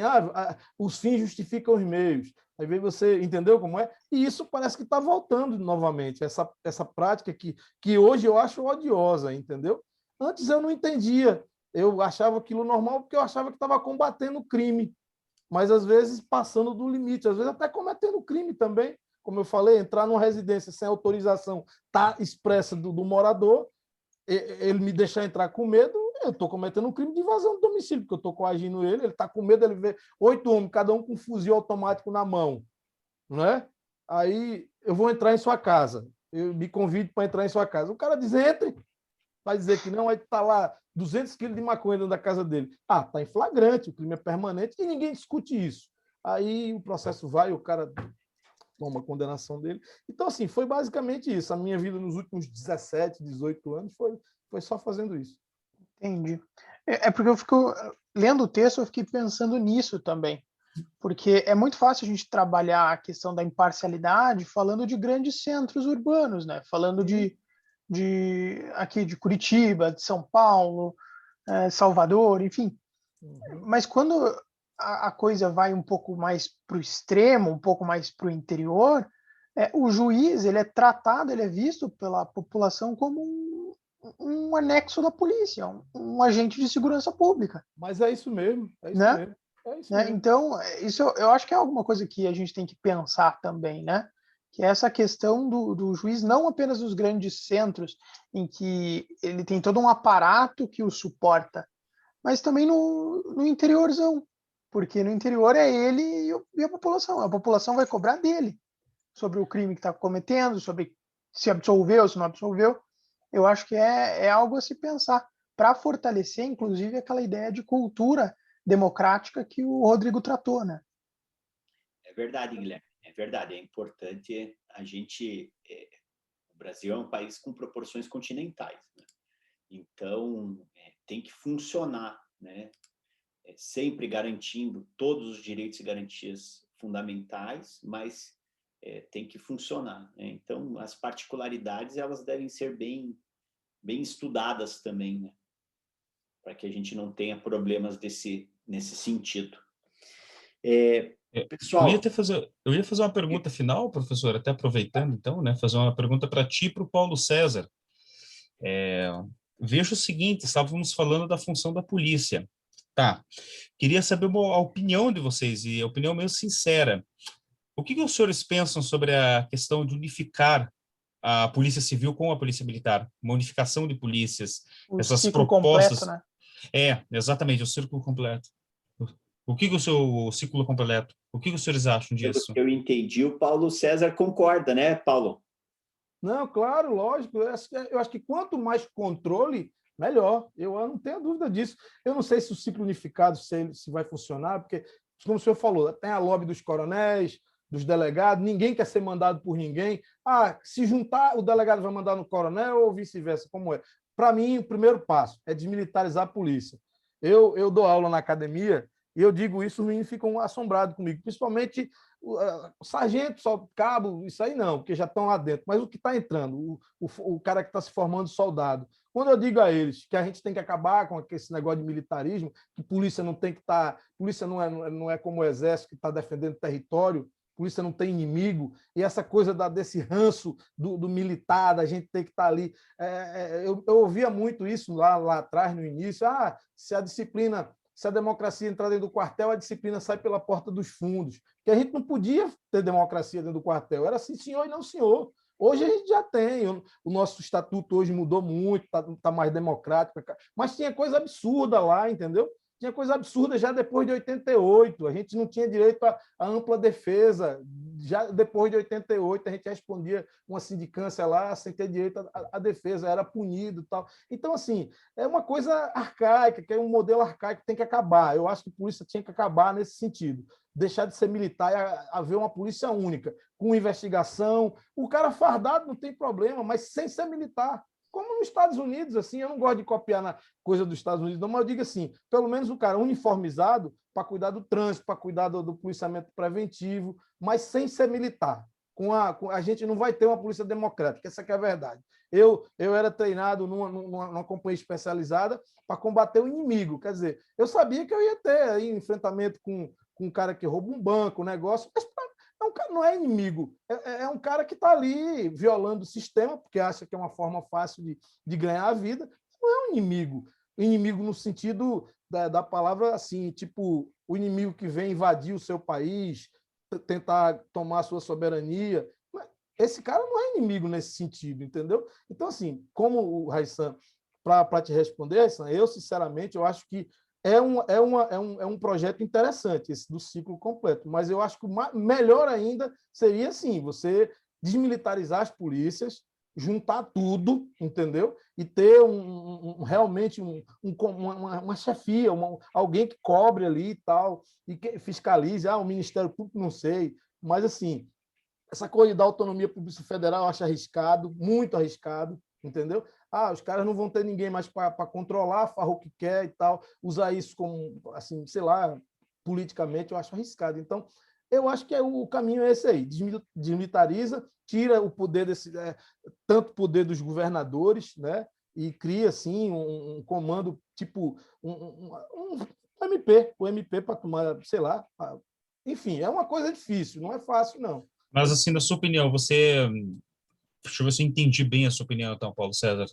os fins justificam os meios. Aí vem você, entendeu como é? E isso parece que está voltando novamente, essa prática que hoje eu acho odiosa, entendeu? Antes eu não entendia. Eu achava aquilo normal porque eu achava que estava combatendo o crime, mas às vezes passando do limite, às vezes até cometendo crime também. Como eu falei, entrar numa residência sem autorização tá expressa do morador, ele me deixar entrar com medo, eu estou cometendo um crime de invasão do domicílio, porque eu estou coagindo ele está com medo, ele vê 8 homens, cada um com um fuzil automático na mão, não é? aí eu vou entrar em sua casa, eu me convido para entrar em sua casa. O cara diz, entre, vai dizer que não, aí está lá 200 quilos de maconha dentro da casa dele. Ah, está em flagrante, o crime é permanente e ninguém discute isso. Aí o processo vai, o cara toma a condenação dele. Então, assim, foi basicamente isso. A minha vida nos últimos 17, 18 anos foi só fazendo isso. Entendi. É porque eu fico lendo o texto, eu fiquei pensando nisso também, porque é muito fácil a gente trabalhar a questão da imparcialidade falando de grandes centros urbanos, né? Falando aqui de Curitiba, de São Paulo, Salvador, enfim. Mas quando a coisa vai um pouco mais para o extremo, um pouco mais para o interior, o juiz ele é tratado, ele é visto pela população como um anexo da polícia, um agente de segurança pública. Mas é isso mesmo, é isso né? mesmo. É isso né? mesmo. Então, isso eu acho que é alguma coisa que a gente tem que pensar também, né? Que é essa questão do juiz, não apenas nos grandes centros, em que ele tem todo um aparato que o suporta, mas também no interiorzão, porque no interior é ele e a população vai cobrar dele sobre o crime que está cometendo, sobre se absolveu, se não absolveu. Eu acho que é algo a se pensar, para fortalecer, inclusive, aquela ideia de cultura democrática que o Rodrigo tratou, né? É verdade, Guilherme, é verdade. É importante a gente... o Brasil é um país com proporções continentais, né? Então, tem que funcionar, né? Sempre garantindo todos os direitos e garantias fundamentais, mas tem que funcionar, né? Então, as particularidades elas devem ser bem estudadas também, né? Para que a gente não tenha problemas nesse sentido. Pessoal, Eu ia fazer uma pergunta final, professor, até aproveitando, então, né, fazer uma pergunta para ti e para o Paulo César. Veja o seguinte, estávamos falando da função da polícia. Tá. Queria saber a opinião de vocês, e a opinião meio sincera. O que os senhores pensam sobre a questão de unificar a Polícia Civil com a Polícia Militar? Uma unificação de polícias, O essas ciclo propostas... completo, né? Exatamente, o círculo completo. O que o seu ciclo completo? O que os senhores acham pelo disso? que eu entendi, o Paulo César concorda, né, Paulo? Não, claro, lógico. Eu acho que quanto mais controle, melhor. Eu não tenho dúvida disso. Eu não sei se o ciclo unificado se vai funcionar, porque, como o senhor falou, tem a lobby dos coronéis, dos delegados, ninguém quer ser mandado por ninguém. Ah, se juntar, o delegado vai mandar no coronel ou vice-versa, como é? Para mim, o primeiro passo é desmilitarizar a polícia. Eu dou aula na academia e eu digo isso, os meninos ficam assombrados comigo, principalmente o sargento, só cabo, isso aí não, porque já estão lá dentro. Mas o que está entrando, o cara que está se formando soldado. Quando eu digo a eles que a gente tem que acabar com esse negócio de militarismo, que polícia não tem que estar... Polícia não é como o exército que está defendendo território, polícia não tem inimigo, e essa coisa desse ranço do militar, da gente ter que estar ali. Eu ouvia muito isso lá atrás, no início. Se a democracia entrar dentro do quartel, a disciplina sai pela porta dos fundos. Que a gente não podia ter democracia dentro do quartel. Era assim, senhor e não senhor. Hoje a gente já tem. O nosso estatuto hoje mudou muito, está mais democrático. Mas tinha coisa absurda lá, entendeu? Tinha coisa absurda já depois de 88. A gente não tinha direito à ampla defesa. Já depois de 88, a gente respondia uma sindicância lá sem ter direito à defesa, era punido e tal. Então, assim, é uma coisa arcaica, que é um modelo arcaico que tem que acabar. Eu acho que a polícia tinha que acabar nesse sentido. Deixar de ser militar e haver uma polícia única, com investigação. O cara fardado não tem problema, mas sem ser militar. Como nos Estados Unidos, assim, eu não gosto de copiar na coisa dos Estados Unidos, não, mas eu digo assim, pelo menos o cara uniformizado para cuidar do trânsito, para cuidar do policiamento preventivo, mas sem ser militar. A gente não vai ter uma polícia democrática, essa que é a verdade. Eu era treinado numa companhia especializada para combater o inimigo, quer dizer, eu sabia que eu ia ter aí enfrentamento com um cara que rouba um banco, um negócio, mas não é inimigo, é um cara que está ali violando o sistema, porque acha que é uma forma fácil de ganhar a vida. Não é um inimigo. Inimigo no sentido da palavra assim, tipo, o inimigo que vem invadir o seu país, tentar tomar a sua soberania. Esse cara não é inimigo nesse sentido, entendeu? Então, assim, como o Raissan, para te responder, Raissan, eu, sinceramente, eu acho que é um projeto interessante, esse do ciclo completo, mas eu acho que melhor ainda seria, assim, você desmilitarizar as polícias, juntar tudo, entendeu? E ter realmente uma chefia, alguém que cobre ali e tal, e que fiscalize, o Ministério Público, não sei, mas, assim, essa coisa da autonomia para a Polícia Federal eu acho arriscado, muito arriscado, entendeu? Os caras não vão ter ninguém mais para controlar, farra o que quer e tal, usar isso como, assim, sei lá, politicamente eu acho arriscado. Então, eu acho que o caminho é esse aí, desmilitariza, tira o poder tanto poder dos governadores, né? E cria, assim, um comando, tipo, um MP, o MP para tomar, sei lá, enfim, é uma coisa difícil, não é fácil, não. Mas, assim, na sua opinião, deixa eu ver se eu entendi bem a sua opinião, então, Paulo César.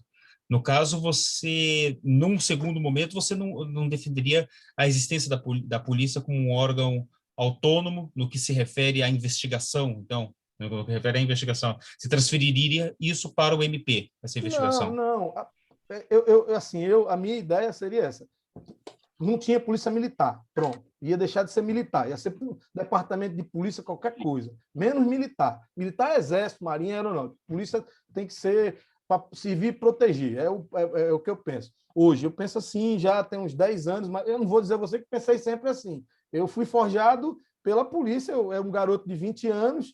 No caso, você, num segundo momento, você não defenderia a existência da polícia como um órgão autônomo no que se refere à investigação, então, no que refere à investigação. Você transferiria isso para o MP, essa investigação? Não. A minha ideia seria essa. Não tinha polícia militar, pronto. Ia deixar de ser militar, ia ser departamento de polícia, qualquer coisa. Menos militar. Militar é exército, marinha, aeronáutica. Polícia tem que ser para servir e proteger. É o que eu penso. Hoje, eu penso assim, já tem uns 10 anos, mas eu não vou dizer a você que pensei sempre assim. Eu fui forjado pela polícia, eu era um garoto de 20 anos,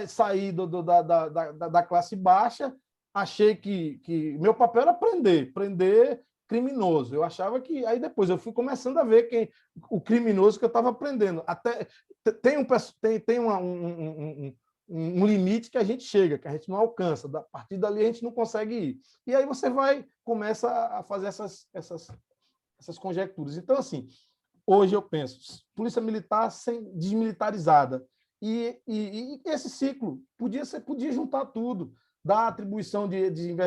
saí da classe baixa, achei que meu papel era prender criminoso. Eu achava que... Aí depois eu fui começando a ver o criminoso que eu estava aprendendo. Até tem um limite que a gente chega, que a gente não alcança. A partir dali a gente não consegue ir. E aí você começa a fazer essas conjecturas. Então, assim, hoje eu penso, polícia militar desmilitarizada. E esse ciclo podia juntar tudo, dar atribuição de investigação